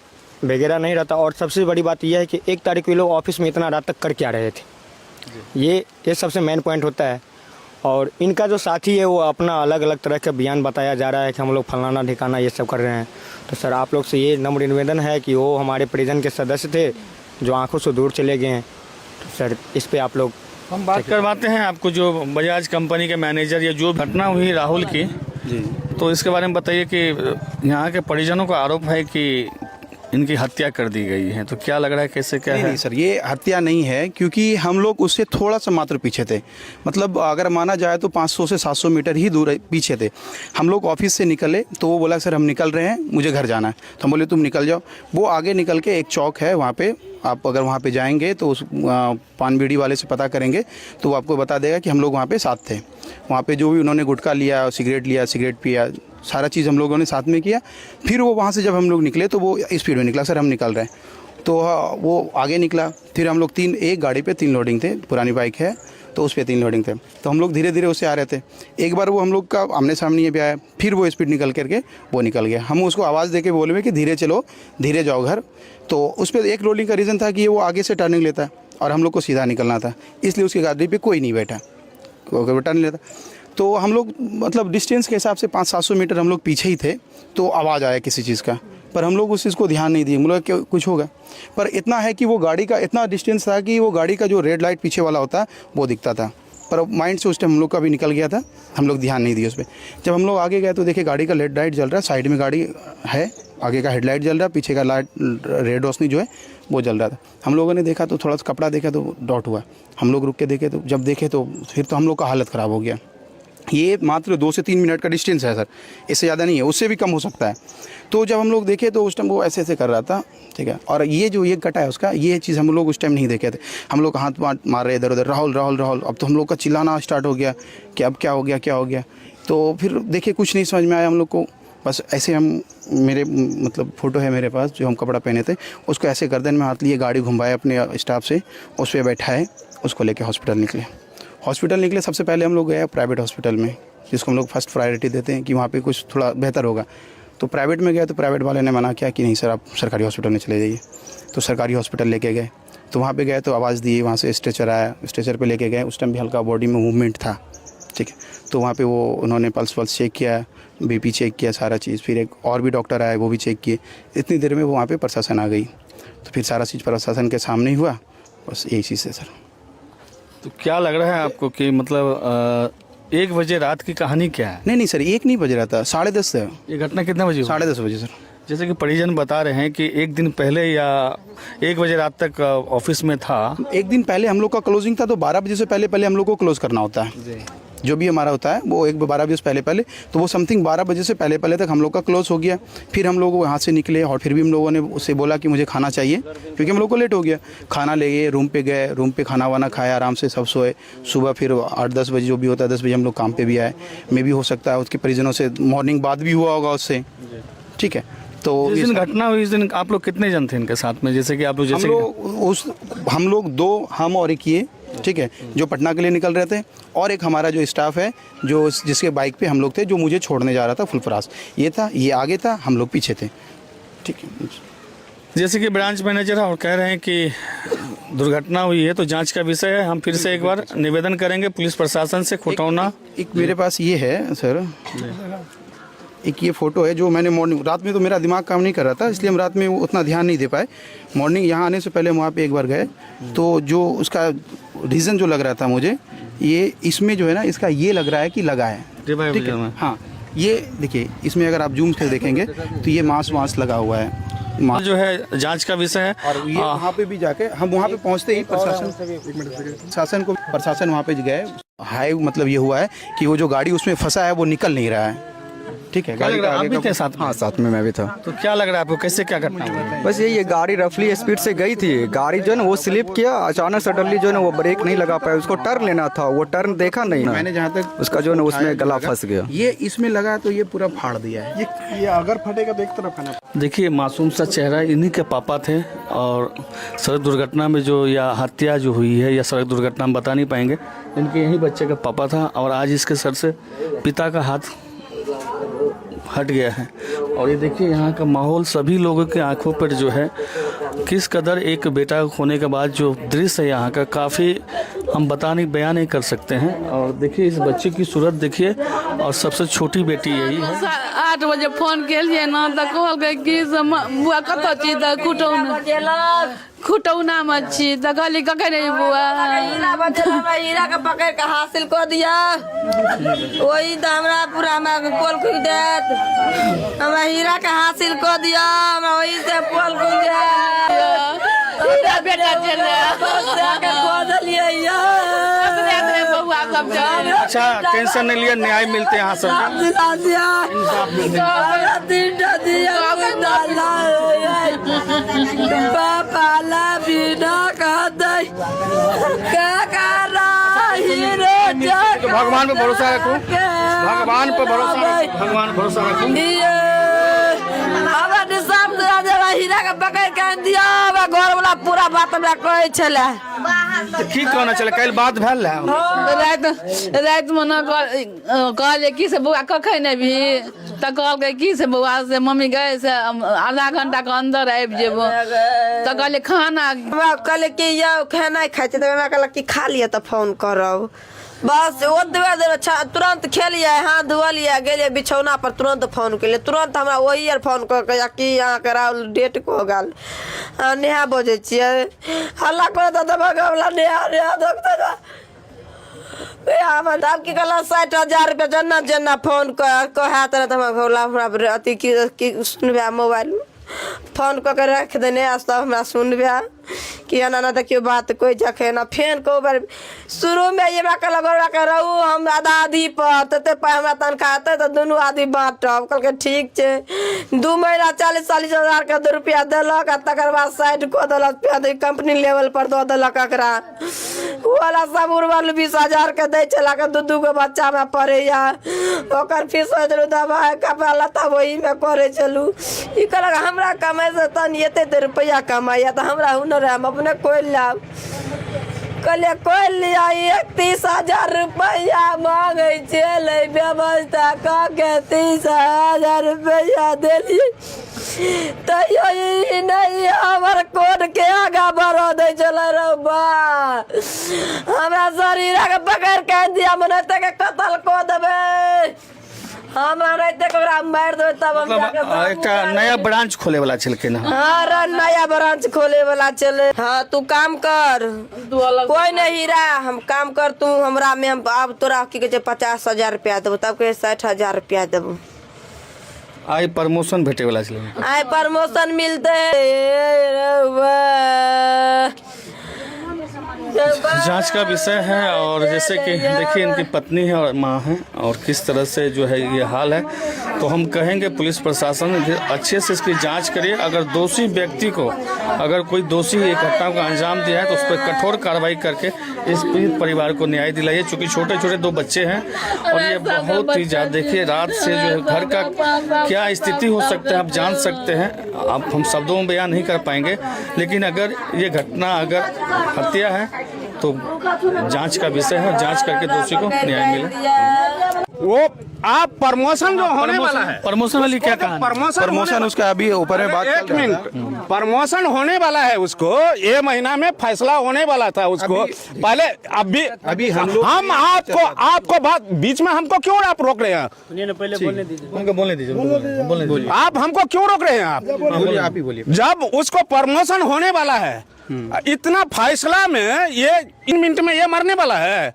वगैरह नहीं रहता। और सबसे बड़ी बात यह है कि 1 तारीख को ये लोग ऑफिस में इतना रात तक कर क्या रहे थे, ये सबसे मेन पॉइंट होता है। और इनका जो साथी है वो अपना अलग अलग तरह का बयान बताया जा रहा है कि हम लोग फलाना ठिकाना ये सब कर रहे हैं। तो सर आप लोग से ये नम्र निवेदन है कि वो हमारे परिजन के सदस्य थे जो आंखों से दूर चले गए हैं, तो सर इस पे आप लोग हम बात करवाते हैं आपको। जो बजाज कंपनी के मैनेजर, या जो घटना हुई राहुल की जी, तो इसके बारे में बताइए कि यहाँ के परिजनों का आरोप है कि इनकी हत्या कर दी गई है, तो क्या लग रहा है कैसे क्या है? नहीं सर, ये हत्या नहीं है, क्योंकि हम लोग उससे थोड़ा सा मात्र पीछे थे। मतलब अगर माना जाए तो 500 से 700 मीटर ही दूर पीछे थे। हम लोग ऑफिस से निकले तो वो बोला सर हम निकल रहे हैं, मुझे घर जाना है। तो हम बोले तुम निकल जाओ। वो आगे निकल के एक चौक है वहाँ पे, आप अगर वहाँ पे जाएंगे तो उस पान बीड़ी वाले से पता करेंगे तो वो आपको बता देगा कि हम लोग वहाँ पे साथ थे। वहाँ पे जो भी उन्होंने गुटखा लिया, सिगरेट पिया, सारा चीज़ हम लोगों ने साथ में किया। फिर वो वहाँ से जब हम लोग निकले तो वो स्पीड में निकला, सर हम निकल रहे हैं। तो वो आगे निकला। फिर हम लोग एक गाड़ी पे 3 लोडिंग थे, पुरानी बाइक है तो उस पर 3 लोडिंग थे। तो हम लोग धीरे धीरे उससे आ रहे थे। एक बार वो हम लोग का आमने सामने भी आया, फिर वो स्पीड निकल करके वो निकल गया। हम उसको आवाज़ दे के बोले कि धीरे चलो, धीरे जाओ घर। तो उस पर एक लोडिंग का रीज़न था कि वो आगे से टर्निंग लेता है और हम लोग को सीधा निकलना था, इसलिए उसकी गाड़ी पे कोई नहीं बैठा, कोई टर्न लेता। तो हम लोग मतलब डिस्टेंस के हिसाब से 500-700 मीटर हम लोग पीछे ही थे। तो आवाज़ आया किसी चीज़ का, पर हम लोग उस चीज़ को ध्यान नहीं दिए, मुझे कि कुछ होगा। पर इतना है कि वो गाड़ी का इतना डिस्टेंस था कि वो गाड़ी का जो रेड लाइट पीछे वाला होता है वो दिखता था, पर माइंड से उस टाइम हम लोग का भी निकल गया था, हम लोग ध्यान नहीं दिए उस पर। जब हम लोग आगे गए तो देखे गाड़ी का लेड लाइट जल रहा है, साइड में गाड़ी है, आगे का हेडलाइट जल रहा है, पीछे का लाइट रेड रोशनी जो है वो जल रहा था। हम लोगों ने देखा तो थोड़ा सा कपड़ा देखा तो डॉट हुआ। हम लोग रुक के देखे तो जब देखे तो फिर तो हम लोग का हालत ख़राब हो गया। ये मात्र 2 से 3 मिनट का डिस्टेंस है सर, इससे ज़्यादा नहीं है, उससे भी कम हो सकता है। तो जब हम लोग देखे तो उस टाइम वो ऐसे ऐसे कर रहा था, ठीक है। और ये जो ये कटा है उसका, ये चीज़ हम लोग उस टाइम नहीं देखे थे। हम लोग हाथ मार रहे इधर उधर, राहुल राहुल राहुल। अब तो हम लोग का चिल्लाना स्टार्ट हो गया कि अब क्या हो गया, क्या हो गया। तो फिर देखिए कुछ नहीं समझ में आया हम लोग को। बस ऐसे हम मेरे मतलब फ़ोटो है मेरे पास जो हम कपड़ा पहने थे, उसको ऐसे गर्दन में हाथ लिए, गाड़ी घुमाए अपने स्टाफ से, उस पर बैठाए, उसको लेके हॉस्पिटल निकले। सबसे पहले हम लोग गए प्राइवेट हॉस्पिटल में, जिसको हम लोग फर्स्ट प्रायोरिटी देते हैं कि वहाँ पे कुछ थोड़ा बेहतर होगा। तो प्राइवेट में गए तो प्राइवेट वाले ने मना किया कि नहीं सर आप सरकारी हॉस्पिटल में चले जाइए। तो सरकारी हॉस्पिटल लेके गए, तो वहाँ पे गए तो आवाज़ दी, वहाँ से स्ट्रेचर आया, स्ट्रेचर पे लेके गए। उस टाइम भी हल्का बॉडी में मूवमेंट था, ठीक है। तो वहाँ पे वो उन्होंने पल्स चेक किया, बीपी चेक किया, सारा चीज़। फिर एक और भी डॉक्टर आए, वो भी चेक किए। इतनी देर में वो वहाँ पे प्रशासन आ गई, तो फिर सारा चीज़ प्रशासन के सामने ही हुआ। बस यही चीज़ है सर। तो क्या लग रहा है आपको कि मतलब 1 बजे रात की कहानी क्या है? नहीं सर, 1 नहीं बज रहा था, 10:30 है। ये घटना कितने बजे? 10:30 बजे सर। जैसे कि परिजन बता रहे हैं कि 1 दिन पहले या 1 बजे रात तक ऑफिस में था। 1 दिन पहले हम लोग का क्लोजिंग था, तो 12 बजे से पहले हम लोग को क्लोज करना होता है। जो भी हमारा होता है वो 12 बजे से पहले, तो वो समथिंग 12 बजे से पहले तक हम लोग का क्लोज हो गया। फिर हम लोग वहाँ से निकले और फिर भी हम लोगों ने उससे बोला कि मुझे खाना चाहिए, क्योंकि हम लोग को लेट हो गया। खाना ले गए, रूम पे गए, रूम पे खाना वाना खाया, आराम से सब सोए। सुबह फिर 8-10 बजे जो भी होता है, 10 बजे हम लोग काम पे भी आए। मे भी हो सकता है उसके परिजनों से मॉर्निंग बात भी हुआ होगा उससे, ठीक है। तो जिस दिन घटना हुई उस दिन आप लोग कितने जन थे इनके साथ में? जैसे कि आप लोग हम लोग 2, हम और एक ये, ठीक है, जो पटना के लिए निकल रहे थे, और एक हमारा जो स्टाफ है जो जिसके बाइक पे हम लोग थे, जो मुझे छोड़ने जा रहा था फुलपरास। ये था, ये आगे था, हम लोग पीछे थे, ठीक है। जैसे कि ब्रांच मैनेजर और कह रहे हैं कि दुर्घटना हुई है तो जांच का विषय है। हम फिर से एक बार निवेदन करेंगे पुलिस प्रशासन से। खुटौना एक मेरे पास ये है सर, एक ये फ़ोटो है जो मैंने मॉर्निंग, रात में तो मेरा दिमाग काम नहीं कर रहा था, इसलिए हम रात में उतना ध्यान नहीं दे पाए। मॉर्निंग यहाँ आने से पहले वहाँ पे एक बार गए, तो जो उसका रीज़न जो लग रहा था मुझे, ये इसमें जो है ना, इसका ये लग रहा है कि लगा है, ठीक है। हाँ, ये देखिए, इसमें अगर आप जूम से देखेंगे तो ये मांस लगा हुआ है, जो है जांच का विषय है। और ये वहाँ पे भी जाके हम वहाँ पे पहुँचते ही प्रशासन वहाँ पे गए। हाई मतलब ये हुआ है कि वो जो गाड़ी उसमें फंसा है वो निकल नहीं रहा है, ठीक है। गाड़ी आप भी थे साथ में? हाँ, साथ में मैं भी था। तो क्या लग रहा है आपको, कैसे क्या घटना हुई? बस ये गाड़ी रफली स्पीड से गई थी, गाड़ी जो है ना वो स्लिप किया, अचानक सडनली जो है ना वो ब्रेक नहीं लगा पाया, उसको टर्न लेना था, वो टर्न देखा नहीं। मैंने जहाँ तक उसका जो है ना उसमें गला फंस गया। ये इसमें लगा तो ये पूरा फाड़ दिया है। ये अगर फटेगा तो एक तरफ है ना। देखिए, मासूम सा चेहरा, इन्हीं के पापा थे, और सड़क दुर्घटना में जो या हत्या जो हुई है या सड़क दुर्घटना हम बता नहीं पाएंगे, इनके यही बच्चे का पापा था, और आज इसके सर से पिता का हाथ हट गया है। और ये देखिए यहाँ का माहौल, सभी लोगों के आंखों पर जो है किस कदर एक बेटा होने के बाद जो दृश्य है यहाँ का, काफ़ी हम बयान नहीं कर सकते हैं। और देखिए इस बच्चे की सूरत देखिए, और सबसे छोटी बेटी यही है। 8 बजे फोन केलिए ना तो कहलकै कि बुआ कतऽ छी तऽ खुटौना में छी तऽ कहली कखन रे बुआ, हीरा के पकड़ के हासिल कर दिया, वही तो हमरा पूरा में पोल खुल देत, हमरा हीरा के हासिल कर दिया, हमरा वही से पोल अच्छा टेंशन नहीं लिया, न्याय मिलते यहाँ सब भगवान पे भरोसा रखो, भगवान पे भरोसा रखो, भगवान पे भरोसा रखो। हीरा के पकड़ के दिया घर वाला पूरा बात हमरा कहै छले की कहना चले कल बात भेल रात में न कहलिए की से बउआ कखै नहीं भी तो कहलकै की से बउआ से मम्मी गए से आधा घंटा के अंदर आबि जेबो तो कहलिए खाना कहले कि यौ खाना खाइ छै तो हमरा कहलक कि खा लिया तो फोन करब बस ओतबे देर तुरंत खेलिए हाथ धोलिए गेलिए बिछौना पर तुरंत फोन केलिए तुरंत हमरा वही आर फोन कर के कि यहाँ के डेट को गल नेहा बजे छियै हल्ला करत त भगवला नेहा डॉक्टर हम की कहला 60,000 रुपया जना फोन कहे तरह हमरा अति की सुनबे मोबाइल फोन कऽ के रख देने सब हमरा सुनबे कि एना ना देखियो बात कोई जखे ना फेन को बार शुरू में ये लगा के रहू हम आधा आधी पर तते हमरा तनखा आते तो दोनों आधी बांटब कहलके ठीक छै 2 महीना 40,000 के रुपया देलक आ तकर बाद साइड को देलक कंपनी लेवल पर दो देलक एकरा वाला सब उर्वल 20,000 के दै छला के दू गो बच्चा में पढ़ैया ओकर फीस हो चलू दवाई कपड़ा लत्ता वही में करे चलू ई कहलक हमरा कमाई से तन एते रुपया कमाइया तो हमरा हुनर है हम अपने कोई लाभ कहलिए कोई लिया 31,000 रुपया मांगे चले व्यवस्था के 30,000 रुपया दिली तैयो नहीं हमर कोड के आगा बढ़ दे चले रबा हमरा शरीर के पकड़ के दिया मन के कत्ल को देबे हमरा तकरा मार दो तब हम एक नया ब्रांच खोले वाला छलके ना हां नया ब्रांच खोले वाला चले हां तू काम कर कोई नहीं हीरा हम काम कर तू हमरा में अब तोरा की कहे 50,000 रुपया देबो तब के 60,000 रुपया देबो आई प्रमोशन भेटे वाला छले आई प्रमोशन मिलते जांच का विषय है और जैसे कि देखिए इनकी पत्नी है और माँ है और किस तरह से जो है ये हाल है तो हम कहेंगे पुलिस प्रशासन अच्छे से इसकी जांच करिए अगर दोषी व्यक्ति को अगर कोई दोषी एक घटना को अंजाम दिया है तो उस पर कठोर कार्रवाई करके इस पीड़ित परिवार को न्याय दिलाइए चूँकि छोटे छोटे 2 बच्चे हैं और ये बहुत ही ज़्यादा देखिए रात से जो है घर का क्या स्थिति हो सकता है आप जान सकते हैं आप हम शब्दों में बयान नहीं कर पाएंगे लेकिन अगर ये घटना अगर हत्या है तो जांच का विषय है जांच करके दोषी को न्याय मिले वो आप प्रमोशन जो होने वाला है प्रमोशन वाली क्या कहा प्रमोशन उसका अभी ऊपर में बात एक मिनट प्रमोशन होने वाला है उसको ये महीना में फैसला होने वाला था उसको पहले अभी हम आपको बात बीच में हमको क्यों आप रोक रहे हैं पहले बोलने दीजिए आप हमको क्यों रोक रहे हैं आप ही बोलिए जब उसको प्रमोशन होने वाला है इतना फैसला में ये इन मिनट में ये मरने वाला है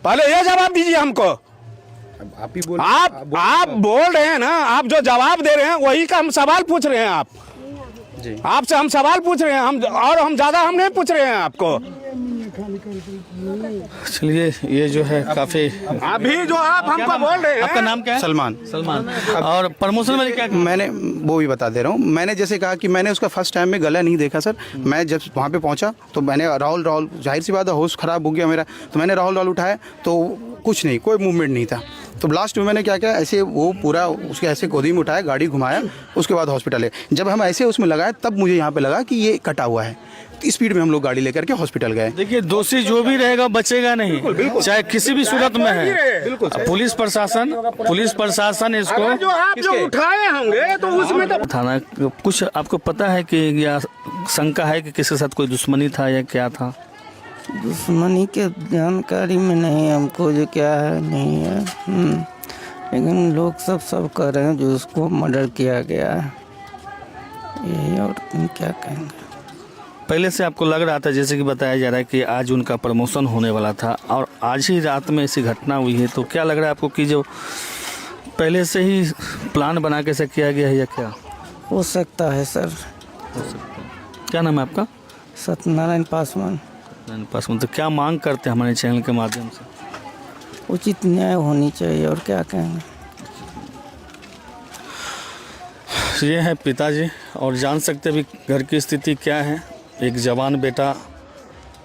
पहले ये जवाब दीजिए हमको आप ही बोल आप बोल रहे हैं ना आप जो जवाब दे रहे हैं वही का हम सवाल पूछ रहे हैं आप जी आपसे हम सवाल पूछ रहे हैं हम ज्यादा हम नहीं पूछ रहे हैं आपको चलिए ये जो है काफी अभी जो आप हमको बोल रहे हैं आपका नाम क्या है सलमान और प्रमोशन में क्या मैंने वो भी बता दे रहा हूँ मैंने जैसे कहा कि मैंने उसका फर्स्ट टाइम में गला नहीं देखा सर मैं जब वहाँ पे पहुँचा तो मैंने राहुल जाहिर सी बात है होश खराब हो गया मेरा तो मैंने राहुल उठाया तो कुछ नहीं कोई मूवमेंट नहीं था तो लास्ट में मैंने क्या किया ऐसे वो पूरा उसके ऐसे गोदी में उठाया गाड़ी घुमाया उसके बाद हॉस्पिटल है जब हम ऐसे उसमें लगाए तब मुझे यहाँ पे लगा कि ये कटा हुआ है स्पीड में हम लोग गाड़ी लेकर के हॉस्पिटल गए देखिए दोषी जो भी रहेगा बचेगा नहीं चाहे किसी भी सूरत में है पुलिस प्रशासन इसको जो आप जो उठाए होंगे तो उसमें तो थाना कुछ आपको पता है कि या शंका है कि किसी के साथ कोई दुश्मनी था या क्या था दुश्मनी के जानकारी में नहीं हमको जो क्या है नहीं है लेकिन लोग सब कह रहे हैं जो उसको मर्डर किया गया है यही और क्या कहेंगे पहले से आपको लग रहा था जैसे कि बताया जा रहा है कि आज उनका प्रमोशन होने वाला था और आज ही रात में ऐसी घटना हुई है तो क्या लग रहा है आपको कि जो पहले से ही प्लान बना के से किया गया है या क्या हो सकता है सर हो सकता है क्या नाम है आपका सत्यनारायण पासवान पास मतलब क्या मांग करते हैं हमारे चैनल के माध्यम से? उचित न्याय होनी चाहिए और क्या कहेंगे। ये है पिताजी और जान सकते भी घर की स्थिति क्या है। एक जवान बेटा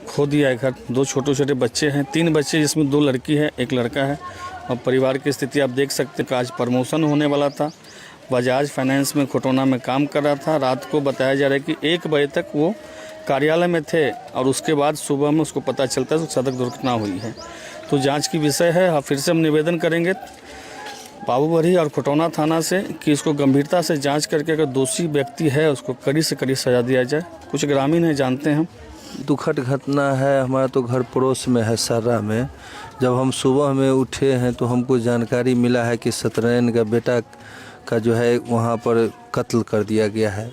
खो दिया है घर, 2 छोटे छोटे बच्चे हैं, 3 बच्चे जिसमें 2 लड़की है 1 लड़का है। और परिवार की स्थिति आप देख सकते हैं। आज प्रमोशन होने वाला था, बजाज फाइनेंस में खटौना में काम कर रहा था। रात को बताया जा रहा है कि 1 बजे तक वो कार्यालय में थे और उसके बाद सुबह में उसको पता चलता है तो सड़क दुर्घटना हुई है। तो जांच की विषय है। फिर से हम निवेदन करेंगे बाबूबरी और खटौना थाना से कि इसको गंभीरता से जांच करके अगर दोषी व्यक्ति है उसको कड़ी से कड़ी सजा दिया जाए। कुछ ग्रामीण हैं, जानते हैं हम। दुखद घटना है। हमारा तो घर पड़ोस में है सर्रा में। जब हम सुबह में उठे हैं तो हमको जानकारी मिला है कि सत्यनारायण का बेटा का जो है वहाँ पर कत्ल कर दिया गया है।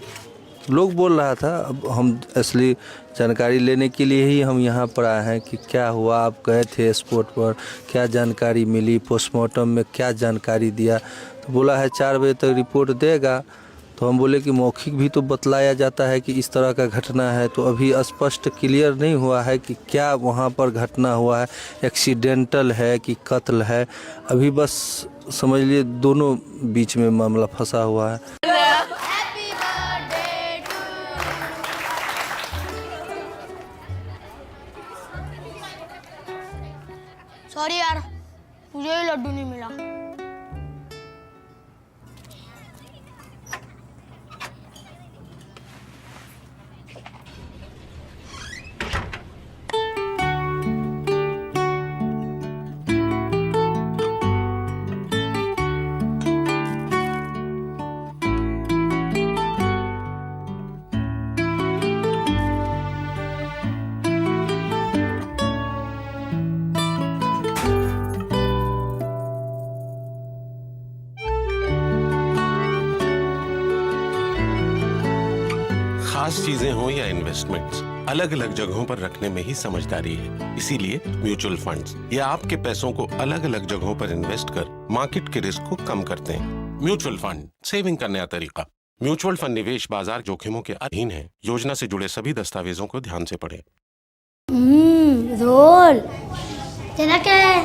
लोग बोल रहा था, अब हम असली जानकारी लेने के लिए ही हम यहाँ पर आए हैं कि क्या हुआ। आप गए थे स्पॉट पर, क्या जानकारी मिली, पोस्टमार्टम में क्या जानकारी दिया। तो बोला है 4 बजे तक रिपोर्ट देगा। तो हम बोले कि मौखिक भी तो बतलाया जाता है कि इस तरह का घटना है। तो अभी स्पष्ट क्लियर नहीं हुआ है कि क्या वहाँ पर घटना हुआ है, एक्सीडेंटल है कि कत्ल है। अभी बस समझ लिए दोनों बीच में मामला फंसा हुआ है। सॉरी यार, मुझे ही लड्डू नहीं मिला। खास चीजें हो या इन्वेस्टमेंट्स, अलग अलग जगहों पर रखने में ही समझदारी है। इसीलिए म्यूचुअल फंड्स ये आपके पैसों को अलग अलग जगहों पर इन्वेस्ट कर मार्केट के रिस्क को कम करते हैं। म्यूचुअल फंड सेविंग का नया तरीका। म्यूचुअल फंड निवेश बाजार जोखिमों के अधीन है। योजना से जुड़े सभी दस्तावेजों को ध्यान से पढ़ें। रोल तेरा क्या है?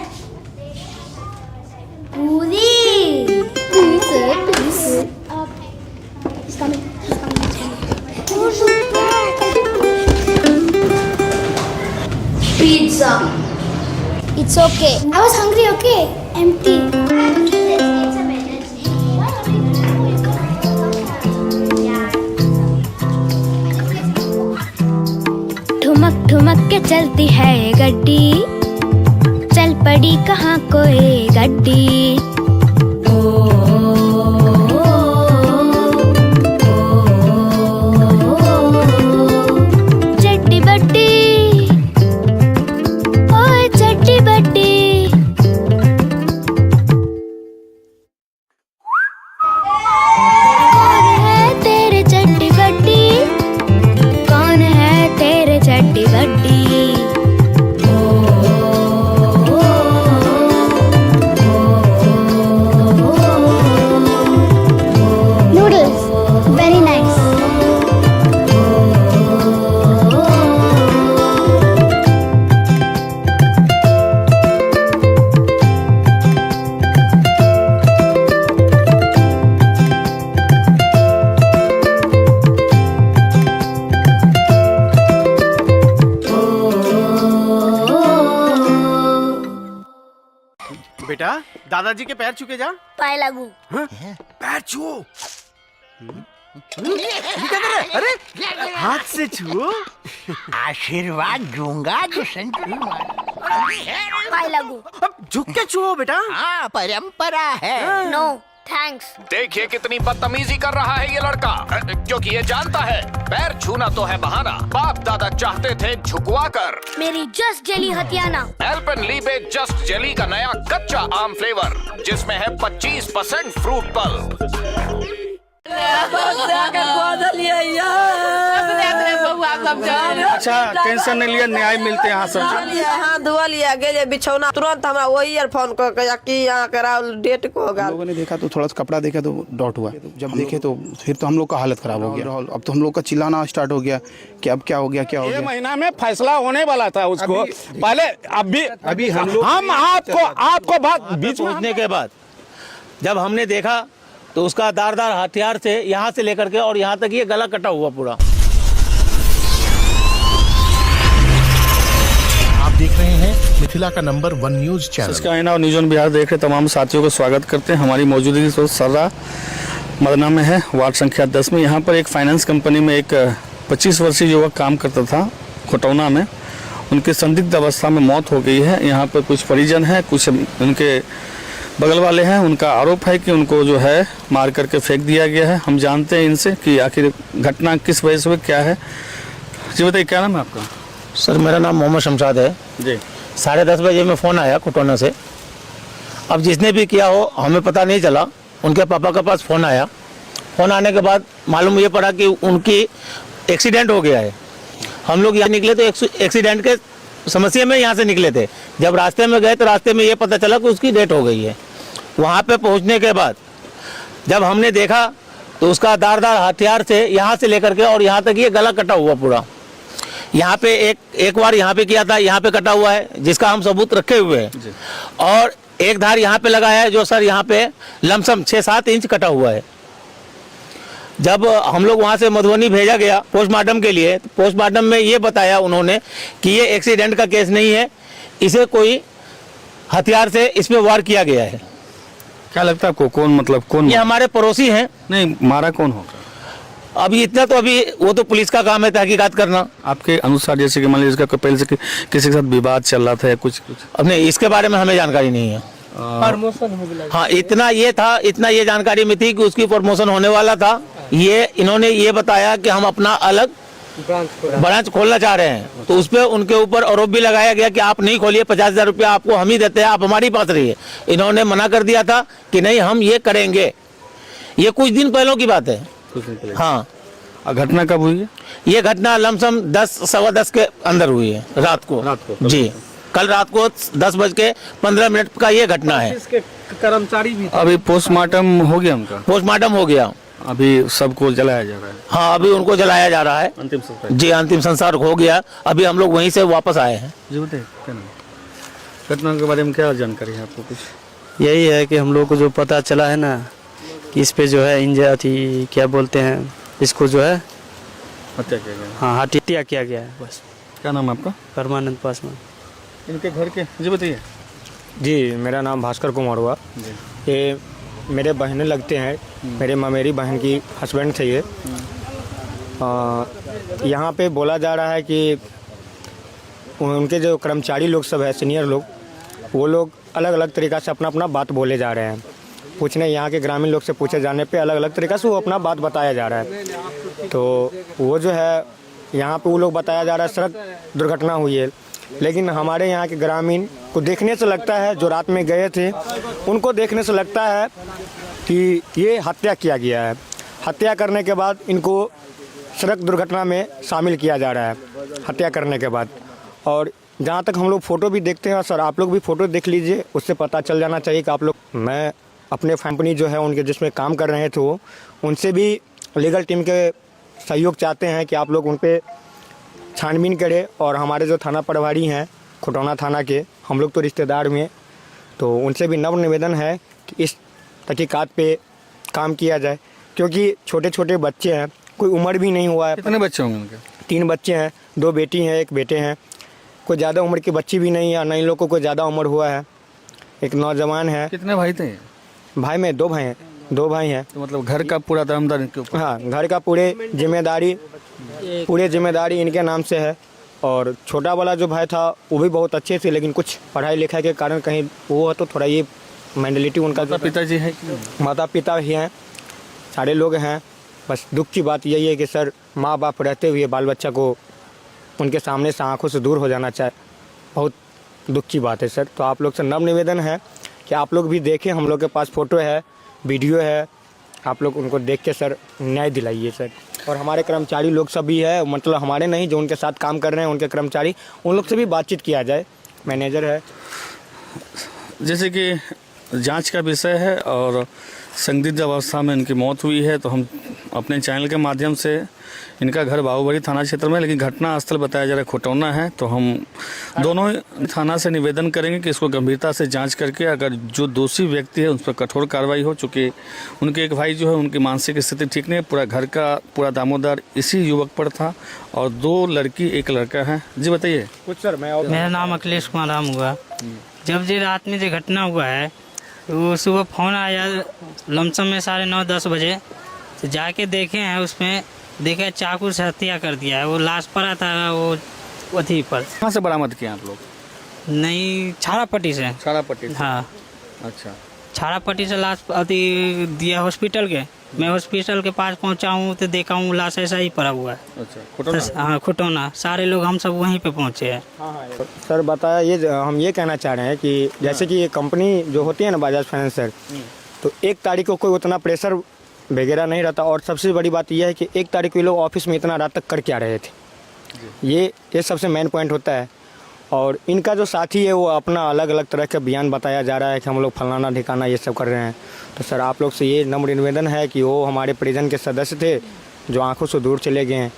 पूरी Pizza. It's okay. I was hungry, okay? Empty. ठुमक ठुमक के चलती है ये गड्डी, चल पड़ी कहाँ कोई गड्डी। बेटा दादाजी के पैर छूके जा। पाए लागू। पैर छुओ। ये क्या कर रहे? अरे हाथ से छुओ। आशीर्वाद दूंगा जो सेंचुरी पाए लागू। अब झुक के छुओ बेटा। हाँ परंपरा है। No thanks. देखिए कितनी बदतमीजी कर रहा है ये लड़का, क्योंकि ये जानता है पैर छूना तो है बहाना। बाप दादा चाहते थे झुकवा कर। मेरी जस्ट जेली हथियाना। एल्पेनलीबे जस्ट जेली का नया कच्चा आम फ्लेवर जिसमें है 25% फ्रूट पल्प। सब चल अच्छा टेंशन नहीं लिया, न्याय मिलते यहाँ सब। हाथ धुआ लिया गेले बिछौना तुरंत हमरा वही ईयरफोन को कि यहाँ करा डेट को होगा। लोगों ने देखा तो थोड़ा सा कपड़ा देखा तो डॉट हुआ, जब देखे तो फिर तो हम लोग का हालत खराब हो गया। अब तो हम लोग का चिल्लाना स्टार्ट हो गया कि अब क्या हो गया, क्या हो ये गया। महीना में फैसला होने वाला था उसको पहले। अभी हम आपको बात बीच में पहुंचने के बाद जब हमने देखा तो उसका धारदार हथियार से यहाँ से लेकर के और यहाँ तक ये गला कटा हुआ पूरा। आप देख रहे हैं मिथिला का नंबर 1 न्यूज चैनल। इसका आईना और न्यूज ऑन बिहार देख रहे तमाम साथियों को स्वागत करते हैं। हमारी मौजूदगी तो सर्रा मदना में है, वार्ड संख्या 10 में। यहाँ पर एक फाइनेंस कंपनी में एक 25 वर्षीय युवक काम करता था खोटौना में। उनकी संदिग्ध अवस्था में मौत हो गई है। यहाँ पर कुछ परिजन हैं, कुछ उनके बगल वाले हैं। उनका आरोप है कि उनको जो है मार करके फेंक दिया गया है। हम जानते हैं इनसे कि आखिर घटना किस वजह से हुई, क्या है। जी बताइए, क्या नाम है आपका? सर मेरा नाम मोहम्मद शमशाद है जी। 10:30 बजे में फ़ोन आया खोटौना से। अब जिसने भी किया हो हमें पता नहीं चला। उनके पापा के पास फ़ोन आया। फ़ोन आने के बाद मालूम ये पड़ा कि उनकी एक्सीडेंट हो गया है। हम लोग यहाँ निकले तो एक्सीडेंट के समस्या में यहाँ से निकले थे। जब रास्ते में गए तो रास्ते में ये पता चला कि उसकी डेथ हो गई है। वहाँ पे पहुँचने के बाद जब हमने देखा तो उसका धारदार हथियार से यहाँ से लेकर के और यहाँ तक ये गला कटा हुआ पूरा। यहाँ पे एक बार यहाँ पे किया था, यहाँ पे कटा हुआ है जिसका हम सबूत रखे हुए हैं। और एक धार यहाँ पे लगा है जो सर यहाँ पे लमसम 6-7 इंच कटा हुआ है। जब हम लोग वहाँ से मधुबनी भेजा गया पोस्टमार्टम के लिए, पोस्टमार्टम में ये बताया उन्होंने कि ये एक्सीडेंट का केस नहीं है, इसे कोई हथियार से इस पे वार किया गया है। क्या लगता है आपको कौन, मतलब कौन? ये हमारे पड़ोसी हैं। नहीं, मारा कौन होगा अभी इतना तो अभी वो तो पुलिस का काम है तहकीकात करना। आपके अनुसार? जैसे कि मान लीजिए इसका पहले से किसी के साथ विवाद चल रहा था या कुछ? अब नहीं, इसके बारे में हमें जानकारी नहीं है। हाँ, इतना ये जानकारी में थी कि उसकी प्रमोशन होने वाला था। ये इन्होंने ये बताया कि हम अपना अलग ब्रांच खोलना चाह रहे हैं, तो उस पर उनके ऊपर आरोप भी लगाया गया कि आप नहीं खोलिए, 50,000 रुपया आपको हम ही देते हैं, आप हमारी पास रहिए। इन्होंने मना कर दिया था कि नहीं हम ये करेंगे। ये कुछ दिन पहले की बात है। हाँ। घटना कब हुई है? ये घटना लमसम 10-10:15 के अंदर हुई है, रात को जी। कल रात को 10:15 का ये घटना है। कर्मचारी भी अभी पोस्टमार्टम हो गया उनका? पोस्टमार्टम हो गया। अभी सबको जलाया जा रहा है? हाँ, अभी उनको जलाया जा रहा है। अंतिम संस्कार? जी, अंतिम संस्कार हो गया। अभी हम लोग वहीं से वापस आए हैं। जी बताइए, क्या नाम? घटना के बारे में क्या जानकारी है आपको? कुछ यही है कि हम लोग को जो पता चला है ना कि इस पे जो है इंजरी क्या बोलते हैं इसको, जो है हत्या किया गया। हाँ, हत्या किया गया है बस। क्या नाम है आपका? परमानंद पासवान। इनके घर के? जी बताइए। जी, मेरा नाम भास्कर कुमार हुआ। ये मेरे बहनें लगते हैं, मेरी बहन की हस्बैंड थे ये। यहाँ पे बोला जा रहा है कि उनके जो कर्मचारी लोग सब है, सीनियर लोग, वो लोग अलग अलग तरीक़ा से अपना बात बोले जा रहे हैं। पूछने यहाँ के ग्रामीण लोग से पूछे जाने पे अलग अलग तरीक़ा से वो अपना बात बताया जा रहा है। तो वो जो है यहाँ पे वो लोग बताया जा रहा है सड़क दुर्घटना हुई है, लेकिन हमारे यहाँ के ग्रामीण को देखने से लगता है, जो रात में गए थे उनको देखने से लगता है कि ये हत्या किया गया है। हत्या करने के बाद इनको सड़क दुर्घटना में शामिल किया जा रहा है हत्या करने के बाद। और जहाँ तक हम लोग फ़ोटो भी देखते हैं सर, आप लोग भी फ़ोटो देख लीजिए, उससे पता चल जाना चाहिए कि आप लोग, मैं अपने कंपनी जो है उनके जिसमें काम कर रहे थे उनसे भी लीगल टीम के सहयोग चाहते हैं कि आप लोग उन पर छानबीन करें। और हमारे जो थाना प्रभारी हैं खोटौना थाना के, हम लोग तो रिश्तेदार में, तो उनसे भी नव निवेदन है कि इस तहकीकात पे काम किया जाए, क्योंकि छोटे छोटे बच्चे हैं, कोई उम्र भी नहीं हुआ है। कितने बच्चे होंगे उनके? 3 बच्चे हैं, 2 बेटी हैं, 1 बेटे हैं। कोई ज़्यादा उम्र की बच्ची भी नहीं है, न इन लोग को कोई ज़्यादा उम्र हुआ है। एक नौजवान है। कितने भाई थे? भाई में 2 भाई हैं। 2 भाई हैं। तो मतलब घर का पूरा दामदार इनके ऊपर? हाँ, घर का पूरे जिम्मेदारी इनके नाम से है। और छोटा वाला जो भाई था वो भी बहुत अच्छे थे, लेकिन कुछ पढ़ाई लिखाई के कारण कहीं वो तो थोड़ा ये मेंटलिटी उनका। पिताजी है? माता पिता ही हैं, सारे लोग हैं। बस दुख की बात यही है कि सर माँ बाप रहते हुए बाल बच्चा को उनके सामने से आंखों से दूर हो जाना चाहे, बहुत दुख की बात है सर। तो आप लोग से नव निवेदन है कि आप लोग भी देखें, हम लोग के पास फ़ोटो है, वीडियो है, आप लोग उनको देख के सर न्याय दिलाइए सर। और हमारे कर्मचारी लोग सब भी है, मतलब हमारे नहीं, जो उनके साथ काम कर रहे हैं उनके कर्मचारी, उन लोग से भी बातचीत किया जाए। मैनेजर है, जैसे कि जांच का विषय है और संदिग्ध अवस्था में इनकी मौत हुई है, तो हम अपने चैनल के माध्यम से, इनका घर बाबूबड़ी थाना क्षेत्र में, लेकिन घटना स्थल बताया जा रहा है खुटौना है, तो हम दोनों थाना से निवेदन करेंगे कि इसको गंभीरता से जांच करके अगर जो दोषी व्यक्ति है उस पर कठोर कार्रवाई हो। चूँकि उनके एक भाई जो है उनकी मानसिक स्थिति ठीक नहीं है, पूरा घर का पूरा दामोदर इसी युवक पर था और 2 लड़की 1 लड़का है। जी बताइए कुछ सर। मेरा नाम अखिलेश कुमार राम हुआ। जब जो रात में जो घटना हुआ है, वो सुबह फ़ोन आया लमसम में 9:30-10 बजे, तो जाके देखे हैं, उसमें देखे चाकू से हत्या कर दिया है। वो लाश पड़ा था वो अथी पर। कहाँ से बरामद किया आप लोग? नहीं, छाड़ापट्टी से। छाड़ापट्टी से? हाँ, अच्छा। छाड़ापट्टी से लाश अति दिया हॉस्पिटल के। मैं हॉस्पिटल के पास पहुंचा हूँ तो देखा हूँ लाश ऐसा ही पड़ा हुआ है। अच्छा, खुटौना? हाँ, खुटौना। सारे लोग हम सब वहीं पे पहुंचे हैं। सर बताया, ये हम ये कहना चाह रहे हैं कि जैसे कि ये कंपनी जो होती है ना बजाज फाइनेंसर, तो 1 तारीख को कोई उतना प्रेशर वगैरह नहीं रहता। और सबसे बड़ी बात यह है कि 1 तारीख को ये लोग ऑफिस में इतना रात तक कर क्या रहे थे, ये सबसे मेन पॉइंट होता है। और इनका जो साथी है वो अपना अलग अलग तरह का बयान बताया जा रहा है कि हम लोग फलाना ठिकाना ये सब कर रहे हैं। तो सर आप लोग से ये नम्र निवेदन है कि वो हमारे परिजन के सदस्य थे जो आंखों से दूर चले गए हैं,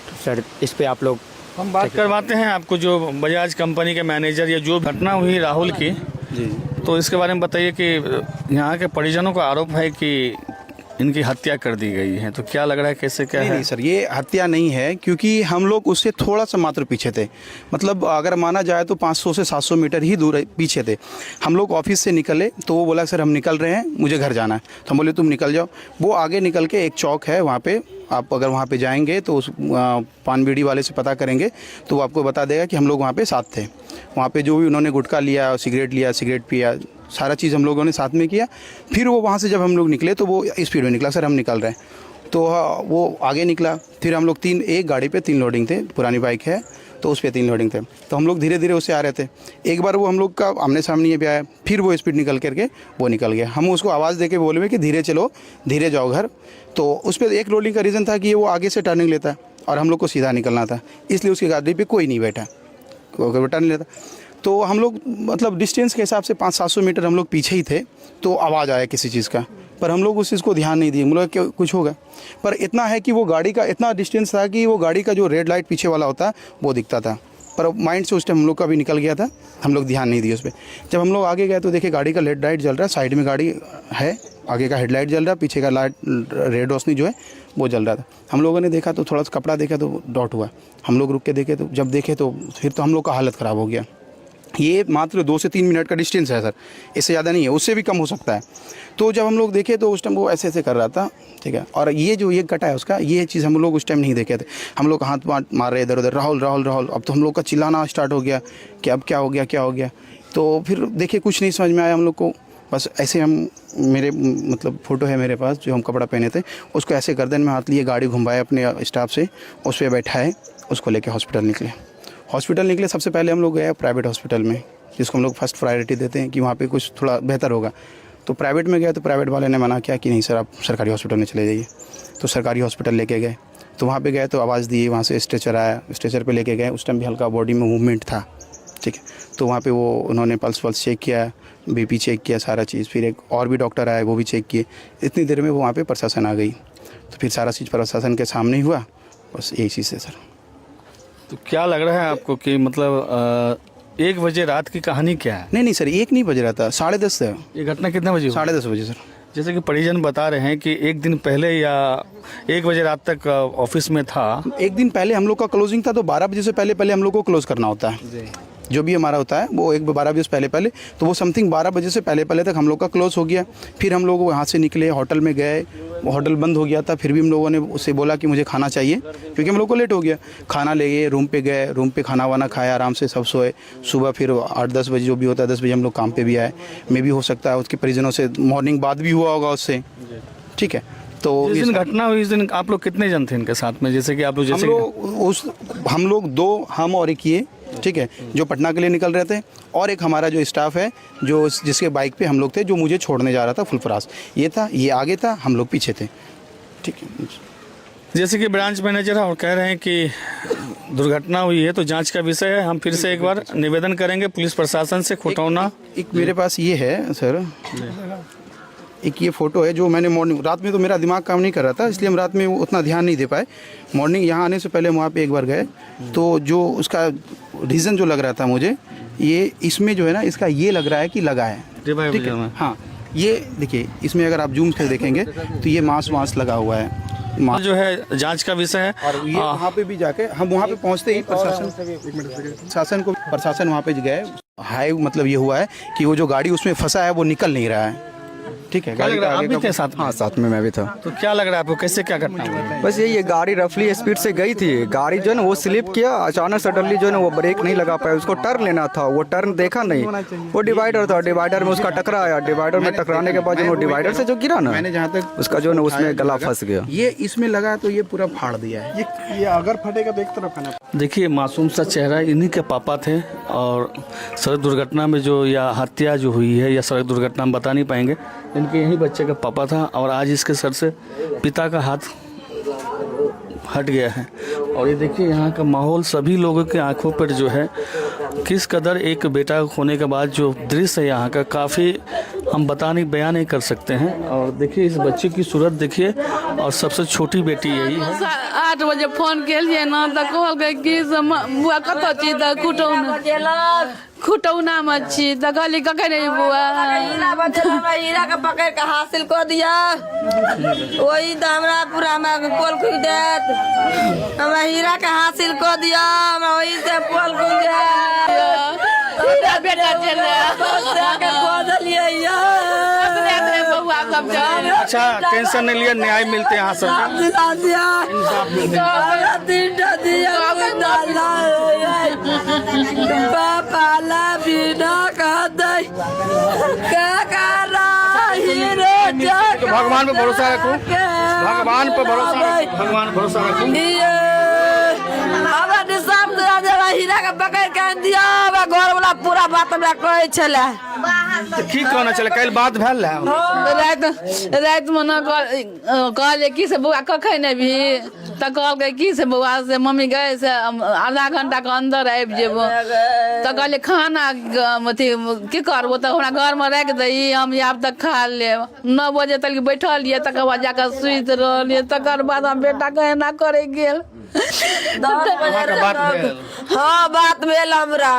तो सर इस पे आप लोग हम बात करवाते हैं आपको। जो बजाज कंपनी के मैनेजर या जो घटना हुई राहुल की जी, तो इसके बारे में बताइए कि यहाँ के परिजनों का आरोप है कि इनकी हत्या कर दी गई है, तो क्या लग रहा है, कैसे क्या है? नहीं सर, ये हत्या नहीं है, क्योंकि हम लोग उससे थोड़ा सा मात्र पीछे थे। मतलब अगर माना जाए तो 500 से 700 मीटर ही दूर पीछे थे। हम लोग ऑफिस से निकले तो वो बोला सर हम निकल रहे हैं, मुझे घर जाना है। तो हम बोले तुम निकल जाओ। वो आगे निकल के एक चौक है वहाँ पे, आप अगर वहाँ पे जाएंगे तो उस पान बीड़ी वाले से पता करेंगे तो वो आपको बता देगा कि हम लोग वहाँ पे साथ थे। वहाँ पे जो भी उन्होंने गुटखा लिया, सिगरेट लिया, सिगरेट पिया, सारा चीज़ हम लोगों ने साथ में किया। फिर वो वहाँ से जब हम लोग निकले तो वो स्पीड में निकला, सर हम निकल रहे हैं। तो वो आगे निकला। फिर हम लोग एक गाड़ी पे 3 लोडिंग थे, पुरानी बाइक है तो उस पर 3 लोडिंग थे। तो हम लोग धीरे धीरे उससे आ रहे थे। एक बार वो हम लोग का आमने सामने भी आया, फिर वो स्पीड निकल करके वो निकल गया। हम उसको आवाज़ दे के बोले कि धीरे चलो, धीरे जाओ घर। तो उस पर एक लोडिंग का रीज़न था कि वो आगे से टर्निंग लेता और हम लोग को सीधा निकलना था, इसलिए उसकी गाड़ी पे कोई नहीं बैठा, कोई टर्न लेता। तो हम लोग मतलब डिस्टेंस के हिसाब से 500-700 मीटर हम लोग पीछे ही थे। तो आवाज़ आया किसी चीज़ का, पर हम लोग उस चीज़ को ध्यान नहीं दिए, मतलब कि कुछ होगा। पर इतना है कि वो गाड़ी का इतना डिस्टेंस था कि वो गाड़ी का जो रेड लाइट पीछे वाला होता वो दिखता था, पर माइंड से उस टाइम हम लोग का भी निकल गया था, हम लोग ध्यान नहीं दिए उस पर। जब हम लोग आगे गए तो देखे गाड़ी का रेड लाइट जल रहा है, साइड में गाड़ी है, आगे का हेडलाइट जल रहा है, पीछे का लाइट रेड रोशनी जो है वो जल रहा था। हम लोगों ने देखा तो थोड़ा सा कपड़ा देखा तो डॉट हुआ। हम लोग रुक के देखे, तो जब देखे तो फिर तो हम लोग का हालत ख़राब हो गया। ये मात्र 2 से 3 मिनट का डिस्टेंस है सर, इससे ज़्यादा नहीं है, उससे भी कम हो सकता है। तो जब हम लोग देखे तो उस टाइम वो ऐसे ऐसे कर रहा था, ठीक है। और ये जो ये कटा है उसका, ये चीज़ हम लोग उस टाइम नहीं देखे थे। हम लोग हाथ मार रहे इधर उधर, राहुल राहुल राहुल। अब तो हम लोग का चिल्लाना स्टार्ट हो गया कि अब क्या हो गया, क्या हो गया। तो फिर देखे कुछ नहीं समझ में आया हम लोग को। बस ऐसे हम, मेरे मतलब फ़ोटो है मेरे पास जो हम कपड़ा पहने थे, उसको ऐसे गर्दन में हाथ लिए, गाड़ी घुमाए अपने स्टाफ से, उस पर बैठाए, उसको लेके हॉस्पिटल निकले। सबसे पहले हम लोग गए प्राइवेट हॉस्पिटल में, जिसको हम लोग फर्स्ट प्रायोरिटी देते हैं कि वहाँ पे कुछ थोड़ा बेहतर होगा। तो प्राइवेट में गए तो प्राइवेट वाले ने मना किया कि नहीं सर आप सरकारी हॉस्पिटल में चले जाइए। तो सरकारी हॉस्पिटल लेके गए, तो वहाँ पे गए तो आवाज़ दी, वहाँ से स्ट्रेचर आया, स्ट्रेचर पे लेके गए। उस टाइम भी हल्का बॉडी में मूवमेंट था, ठीक है। तो वहाँ पे वो उन्होंने पल्स चेक किया, बीपी चेक किया, सारा चीज़। फिर एक और भी डॉक्टर आए, वो भी चेक किए। इतनी देर में वो वहाँ पर प्रशासन आ गई, तो फिर सारा चीज़ प्रशासन के सामने ही हुआ। बस यही चीज़ है सर। तो क्या लग रहा है आपको कि मतलब 1 बजे रात की कहानी क्या है? नहीं सर, 1 नहीं बज रहा था, 10:30 है। ये घटना कितने बजे? 10:30 बजे सर। जैसे कि परिजन बता रहे हैं कि 1 दिन पहले या 1 बजे रात तक ऑफिस में था। 1 दिन पहले हम लोग का क्लोजिंग था, तो 12 बजे से पहले हम लोग को क्लोज करना होता है। जो भी हमारा होता है वो 12 बजे से पहले, तो वो समथिंग 12 बजे से पहले तक हम लोग का क्लोज हो गया। फिर हम लोग वहाँ से निकले, होटल में गए, वो होटल बंद हो गया था। फिर भी हम लोगों ने उससे बोला कि मुझे खाना चाहिए, क्योंकि हम लोग को लेट हो गया। खाना ले गए, रूम पे गए, रूम पे खाना वाना खाया, आराम से सब सोए। सुबह फिर 8-10 बजे जो भी होता है, 10 बजे हम लोग काम पे भी आए। मे भी हो सकता है उसके परिजनों से मॉर्निंग बात भी हुआ होगा उससे, ठीक है। तो जिस दिन घटना हुई, इस दिन आप लोग कितने जन थे इनके साथ में? जैसे कि आप लोग हम लोग 2, हम और एक ये, ठीक है, जो पटना के लिए निकल रहे थे, और एक हमारा जो स्टाफ है जो जिसके बाइक पे हम लोग थे, जो मुझे छोड़ने जा रहा था फुलपरास। ये था, ये आगे था, हम लोग पीछे थे, ठीक है। जैसे कि ब्रांच मैनेजर और कह रहे हैं कि दुर्घटना हुई है तो जांच का विषय है। हम फिर से एक बार निवेदन करेंगे पुलिस प्रशासन से। खुटौना एक मेरे पास ये है सर, एक ये फ़ोटो है जो मैंने मॉर्निंग, रात में तो मेरा दिमाग काम नहीं कर रहा था इसलिए हम रात में उतना ध्यान नहीं दे पाए। मॉर्निंग यहाँ आने से पहले हम वहाँ पे एक बार गए तो जो उसका रीज़न जो लग रहा था मुझे, ये इसमें जो है ना इसका ये लग रहा है कि लगा है, ठीक है। हाँ, ये देखिए इसमें अगर आप जूम कर देखेंगे तो ये मांस लगा हुआ है, जो है जांच का विषय है। और ये वहाँ पे भी जाके हम वहाँ पे पहुँचते ही प्रशासन वहाँ पे गए। हाई मतलब ये हुआ है कि वो जो गाड़ी उसमें फंसा है वो निकल नहीं रहा है, ठीक है। गाड़ी आप भी थे साथ में? हाँ, साथ में मैं भी था। तो क्या लग रहा है आपको, कैसे क्या घटना हुआ? बस ये गाड़ी रफली स्पीड से गई थी, गाड़ी जो है ना वो स्लिप किया, अचानक सडनली जो है ना वो ब्रेक नहीं लगा पाया, उसको टर्न लेना था, वो टर्न देखा नहीं, वो डिवाइडर था, डिवाइडर में उसका टकराया, डिवाइडर में टकराने के बाद वो डिवाइडर से जो गिरा ना, मैंने जहाँ तक उसका जो है ना उसमें गला फंस गया। ये इसमें लगा तो ये पूरा फाड़ दिया है। ये अगर फटेगा तो एक तरफ है ना। देखिए मासूम सा चेहरा, इन्हीं के पापा थे और सड़क दुर्घटना में जो या हत्या जो हुई है या सड़क दुर्घटना हम बता नहीं पाएंगे, इनके यही बच्चे का पापा था और आज इसके सर से पिता का हाथ हट गया है। और ये देखिए यहाँ का माहौल सभी लोगों के आंखों पर जो है किस कदर एक बेटा होने के बाद जो दृश्य है यहाँ का, काफ़ी हम बयान नहीं कर सकते हैं। और देखिए इस बच्चे की सूरत देखिए, और सबसे छोटी बेटी यही है। 8 बजे फोन केलिए ना तो कहलकै कि बुआ कतऽ छी तऽ खुटौना में छी तो कहली कखन बुआ हीरा के पकड़ के हासिल कर दिया, वही तो हमरा पूरा पोल खुल देत, हमरा हीरा के हासिल कर दिया, हमरा वही से पोल खुल जाए बेटा अच्छा, टेंशन नहीं लिया, न्याय मिलते यहाँ सब। भगवान पे भरोसा रखो, भगवान पे भरोसा रखो, भगवान पे भरोसा रखो। हीरा के पकड़ के दिया, घर वाला पूरा बात हमरा कहै छले। की कहना चले, कल बात भेल रात में ना कहलिए कि से बउआ कखन अभी तो कहलकै कि से बउआ से मम्मी गए से आधा घंटा के अंदर आबि जेबो, तो कहलिए खाना अथी की करबो, तो हमरा घर में राखि दही, हम आब तक खा लेब। 9 बजे तक बैठलिए, तकर बाद जाकर सुति रहलिए, तकर बाद हम बेटा के एना करे गेल। 10 बजे हाँ बात भेल हमरा,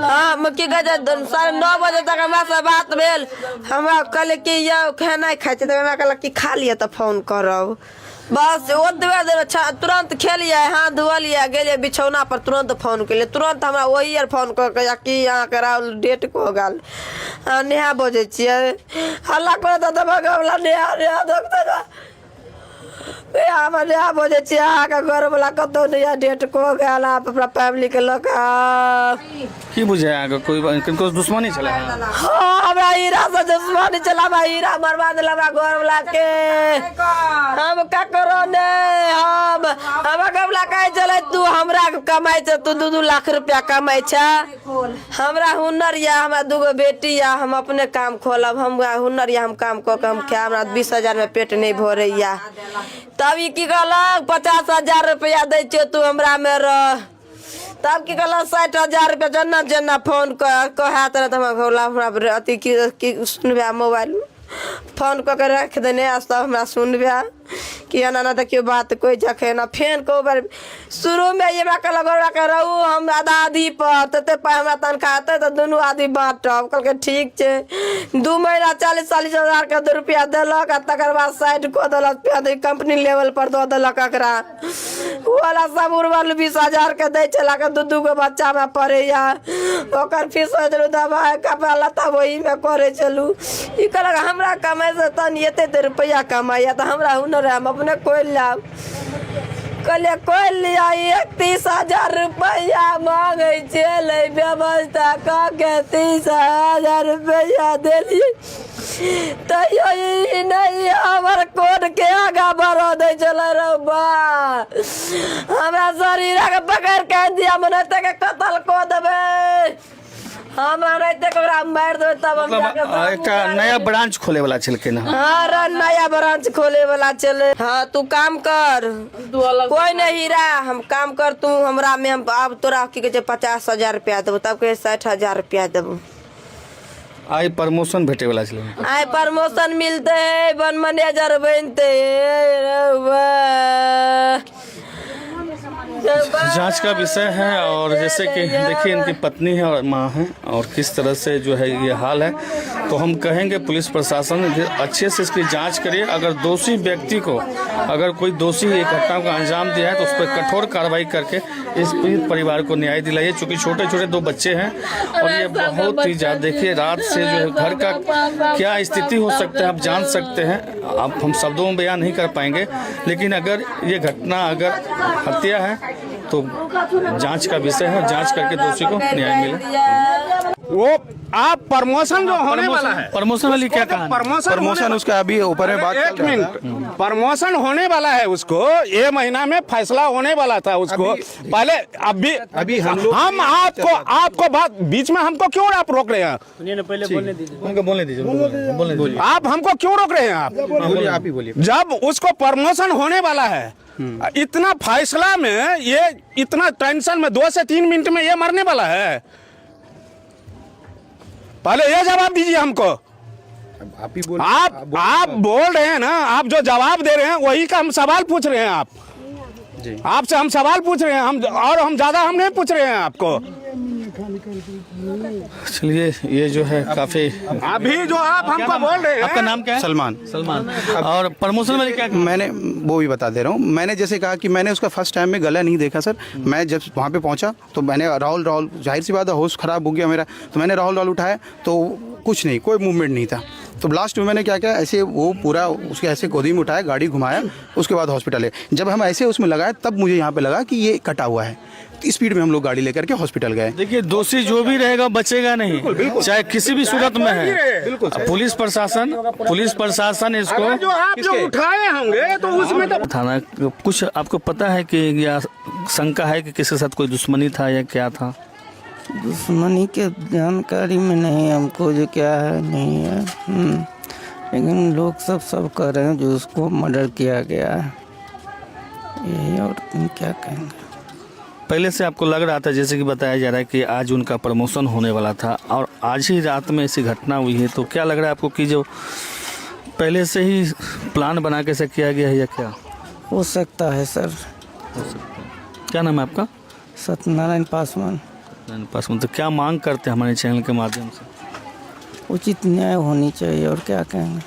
हाँ की कहै छै 9:30 बजे तक हमरा से बात भेल। हमरा कहले कि यौ खाना खाइ छै, तो हमरा कहलक कि खा लिअ तो फोन करब। बस ओतबे देर तुरंत खेलिए, हाथ धोलिए, गेलिए बिछौना पर, तुरंत फोन केलिए, तुरंत हमरा वही आर फोन कर के कि यहाँ के डेट को गल नेहा बजे छियै, हल्ला करे तो दबा नेहा दोस्त नया बजे छियै, अहाँके घर वाला कतौ नया डेट को गल, अपना फैमिली के लऽ के की बुझे आगे कोई किनको दुश्मनी चला? हाँ हमरा हीरा से दुश्मनी चला, हीरा मरवा दिला हमरा घर वाला के। हम का करो ने, हम घर वाला कहे चले तू हमरा कमाई छ, तू 2-2 लाख रुपया कमाई छ, हमरा हुनर या, हमरा 2 बेटी या, हम अपने काम खोलब, हमरा हुनर या, हम काम कऽ के हम खाए, हमरा 20,000 में पेट नहीं भरैया। तब ई की कहलक 50,000 रुपया दै छियौ तू हमरा में रह, तब की कहलक 60,000 रुपया जेना फोन कहे तरह हमरा अथी की सुनबे मोबाइल फोन कऽ के रख देने, सब हमरा सुनबे कि एना ना देखियो बात कोई जखे ना। फेन को बार शुरू में ये हमरा कहलक रहू हम आधा पर, तते पाइ हमरा तनखा हेतै तो दुनू आदमी बाँटब। कहलकै ठीक छै। 2 महीना 40-40 हजार के रुपया देलक, आ तकर बाद साइड कऽ देलक, कंपनी लेवल पर दऽ देलक एकरा। उ वाला सब उड़वल 20,000 के दै छला के 2-2 गो बच्चा में पढ़ैया, ओकर फीस देलू, दवाई कपड़ा लत्ता वही में करे चलू। ई कहलक हमरा कमाई से तन एते रुपया कमाइया तो हमरा हुनर हम अपने कोई लाभ। कहलिए कोई लिया 31,000 रुपया मांगे चले, व्यवस्था कऽ के 30,000 रुपया देलिए, तैयो ई नहीं हमर कोड के आगा बढ़ दे चले रौबा। हमरा शरीर के पकड़ के दिया, मनते के कत्ल कऽ देबे, हम रहते ककरा मार दो तब हम जाके एक नया ब्रांच खोले वाला छिलके ना। हाँ रे, नया ब्रांच खोले वाला चले। हाँ तू काम कर, कोई नहीं हीरा, हम काम कर तू हमरा में। हम अब तोरा की कहते 50,000 रुपया देबो, तब के 60,000 रुपया देबो। आई प्रमोशन भेटे वाला छिले। आई प्रमोशन मिलते है, वन मैनेजर बनते जांच का विषय है। और जैसे कि देखिए इनकी पत्नी है और माँ है, और किस तरह से जो है ये हाल है, तो हम कहेंगे पुलिस प्रशासन अच्छे से इसकी जांच करिए। अगर दोषी व्यक्ति को, अगर कोई दोषी एक घटना को अंजाम दिया है तो उस पर कठोर कार्रवाई करके इस पीड़ित परिवार को न्याय दिलाइए। चूँकि छोटे छोटे 2 बच्चे हैं और ये बहुत ही ज़्यादा, देखिए रात से जो है घर का क्या स्थिति हो सकता है आप जान सकते हैं। अब हम शब्दों में बयान नहीं कर पाएंगे, लेकिन अगर ये घटना अगर हत्या है तो जांच का विषय है, जांच करके दोषी को न्याय मिले। वो आप प्रमोशन जो होने वाला है, प्रमोशन वाली क्या कहा? प्रमोशन उसका अभी ऊपर में बात एक मिनट, प्रमोशन होने वाला है उसको, ये महीना में फैसला होने वाला था उसको। पहले अभी हम आपको बात बीच में हमको क्यों आप रोक रहे हैं? पहले बोलने दीजिए। आप हमको क्यों रोक रहे हैं? आप ही बोलिए। जब उसको प्रमोशन होने वाला है, इतना फैसला में ये इतना टेंशन में 2 से 3 मिनट में ये मरने वाला है। पहले ये जवाब दीजिए हमको। आप ही बोल, आप बोल रहे हैं ना, आप जो जवाब दे रहे हैं वही का हम सवाल पूछ रहे हैं। आप जी, आपसे हम सवाल पूछ रहे हैं, हम ज्यादा हम नहीं पूछ रहे हैं आपको। चलिए ये जो है काफी, अभी जो आप हमको बोल रहे हैं। आपका नाम क्या है? सलमान। और प्रमोशन वाली क्या? मैंने वो भी बता दे रहा हूँ। मैंने जैसे कहा कि मैंने उसका फर्स्ट टाइम में गला नहीं देखा सर। मैं जब वहाँ पे पहुँचा तो मैंने राहुल जाहिर सी बात है, होश खराब हो गया मेरा, तो मैंने राहुल उठाया तो कुछ नहीं, कोई मूवमेंट नहीं था। तो लास्ट में मैंने क्या किया, ऐसे वो पूरा उसके ऐसे गोदी में उठाया, गाड़ी घुमाया, उसके बाद हॉस्पिटल है। जब हम ऐसे उसमें लगाए तब मुझे यहाँ पे लगा कि ये कटा हुआ है। स्पीड में हम लोग गाड़ी लेकर के हॉस्पिटल गए। देखिए दोषी जो भी रहेगा बचेगा नहीं, चाहे किसी भी सूरत में है। पुलिस प्रशासन इसको जो आप जो उठाए होंगे तो उसमें तो थाना कुछ आपको पता है कि या शंका है कि किसी के साथ कोई दुश्मनी था या क्या था? दुश्मनी के जानकारी में नहीं हमको, जो क्या है नहीं है। लेकिन लोग सब कह रहे हैं जो उसको मर्डर किया गया है, यही, और क्या कहेंगे। पहले से आपको लग रहा था, जैसे कि बताया जा रहा है कि आज उनका प्रमोशन होने वाला था और आज ही रात में ऐसी घटना हुई है, तो क्या लग रहा है आपको कि जो पहले से ही प्लान बना के से किया गया है या क्या? हो सकता है सर। क्या नाम है आपका? सत्यनारायण पासवान। तो क्या मांग करते हैं हमारे चैनल के माध्यम से? उचित न्याय होनी चाहिए, और क्या कहेंगे।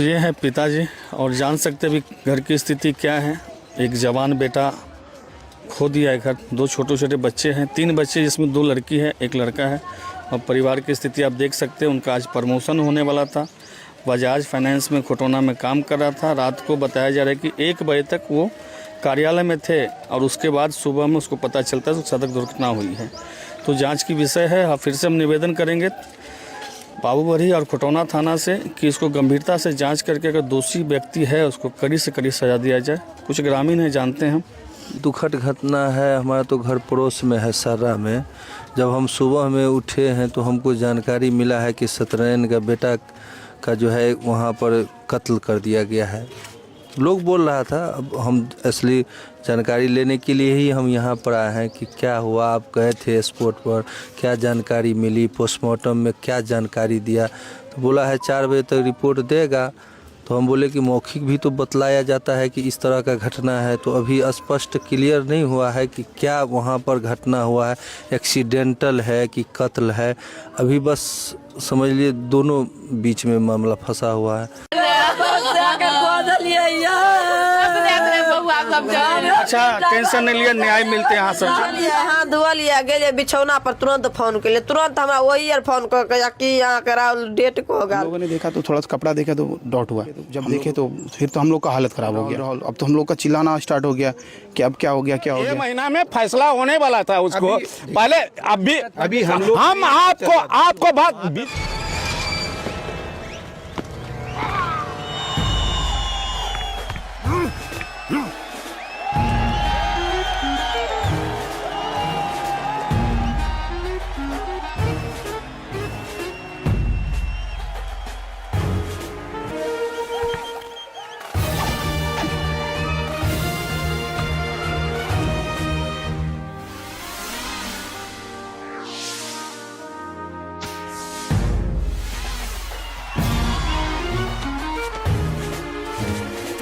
ये है पिताजी, और जान सकते भी घर की स्थिति क्या है। एक जवान बेटा खो दिया है घर, 2 छोटे छोटे बच्चे हैं, 3 बच्चे जिसमें 2 लड़की है 1 लड़का है। और परिवार की स्थिति आप देख सकते हैं। उनका आज प्रमोशन होने वाला था, बजाज फाइनेंस में खुटौना में काम कर रहा था। रात को बताया जा रहा है कि 1 बजे तक वो कार्यालय में थे और उसके बाद सुबह में उसको पता चलता है तो सड़क दुर्घटना हुई है। तो जांच की विषय है। फिर से हम निवेदन करेंगे बाबूबरी और खुटौना थाना से कि इसको गंभीरता से जांच करके अगर दोषी व्यक्ति है उसको कड़ी से कड़ी सजा दिया जाए। कुछ ग्रामीण हैं, जानते हैं हम। दुखद घटना है। हमारा तो घर पड़ोस में है, सर्रा में। जब हम सुबह में उठे हैं तो हमको जानकारी मिला है कि सत्यनारायण का बेटा का जो है वहाँ पर कत्ल कर दिया गया है। लोग बोल रहा था, अब हम असली जानकारी लेने के लिए ही हम यहाँ पर आए हैं कि क्या हुआ। आप गए थे स्पॉट पर, क्या जानकारी मिली, पोस्टमार्टम में क्या जानकारी दिया। तो बोला है 4 बजे तक रिपोर्ट देगा। तो हम बोले कि मौखिक भी तो बतलाया जाता है कि इस तरह का घटना है। तो अभी स्पष्ट क्लियर नहीं हुआ है कि क्या वहाँ पर घटना हुआ है, एक्सीडेंटल है कि कत्ल है। अभी बस समझ लिए दोनों बीच में मामला फंसा हुआ है। अच्छा, टेंशन नहीं लिया, न्याय मिलते यहाँ सब। हाँ धुआ लिया गए बिछौना पर, तुरंत फोन के लिए, तुरंत हमारा वही फोन कर कि यहाँ करा डेट को होगा। लोगों ने देखा तो थोड़ा सा कपड़ा देखा तो डॉट हुआ। जब देखे तो फिर तो हम लोग का हालत खराब हो गया। अब तो हम लोग का चिल्लाना स्टार्ट हो गया कि अब क्या हो गया, क्या हो गया। ये महीना में फैसला होने वाला था उसको। पहले अभी हम आपको बात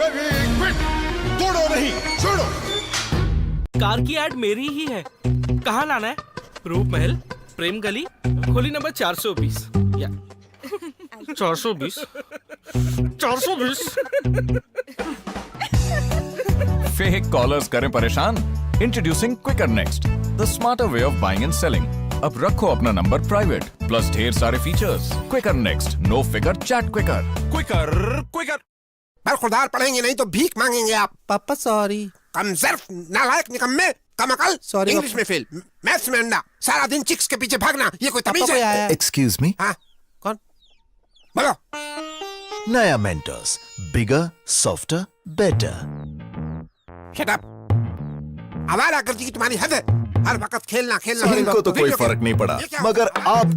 तोड़ो नहीं, छोड़ो। कार की ऐड मेरी ही है। कहाँ लाना है? रूप महल, प्रेम गली, खोली नंबर 420 या 420 420। फेक कॉलर्स करें परेशान? Introducing Quikr next, the smarter way of buying and selling. अब रखो अपना नंबर प्राइवेट, प्लस ढेर सारे features. Quikr next, no figure chat Quikr. Quikr Quikr. बरखुरदार पढ़ेंगे नहीं तो भीख मांगेंगे आप। पापा सॉरी। कमजर्फ, नालायक, निकम्मे, कमअकल। Sorry, इंग्लिश में फेल, मैथ्स में अंडा, सारा दिन चिक्स के पीछे भागना, ये कोई तमीज है? Excuse me. हाँ, कौन? बोलो। नया मेंटर्स, बिगर, सॉफ्टर, बेटर। Shut up. आवारा गर्दी की तुम्हारी हद है। हर वक्त खेलना खेलना। इनको तो कोई फर्क नहीं पड़ा, मगर आपको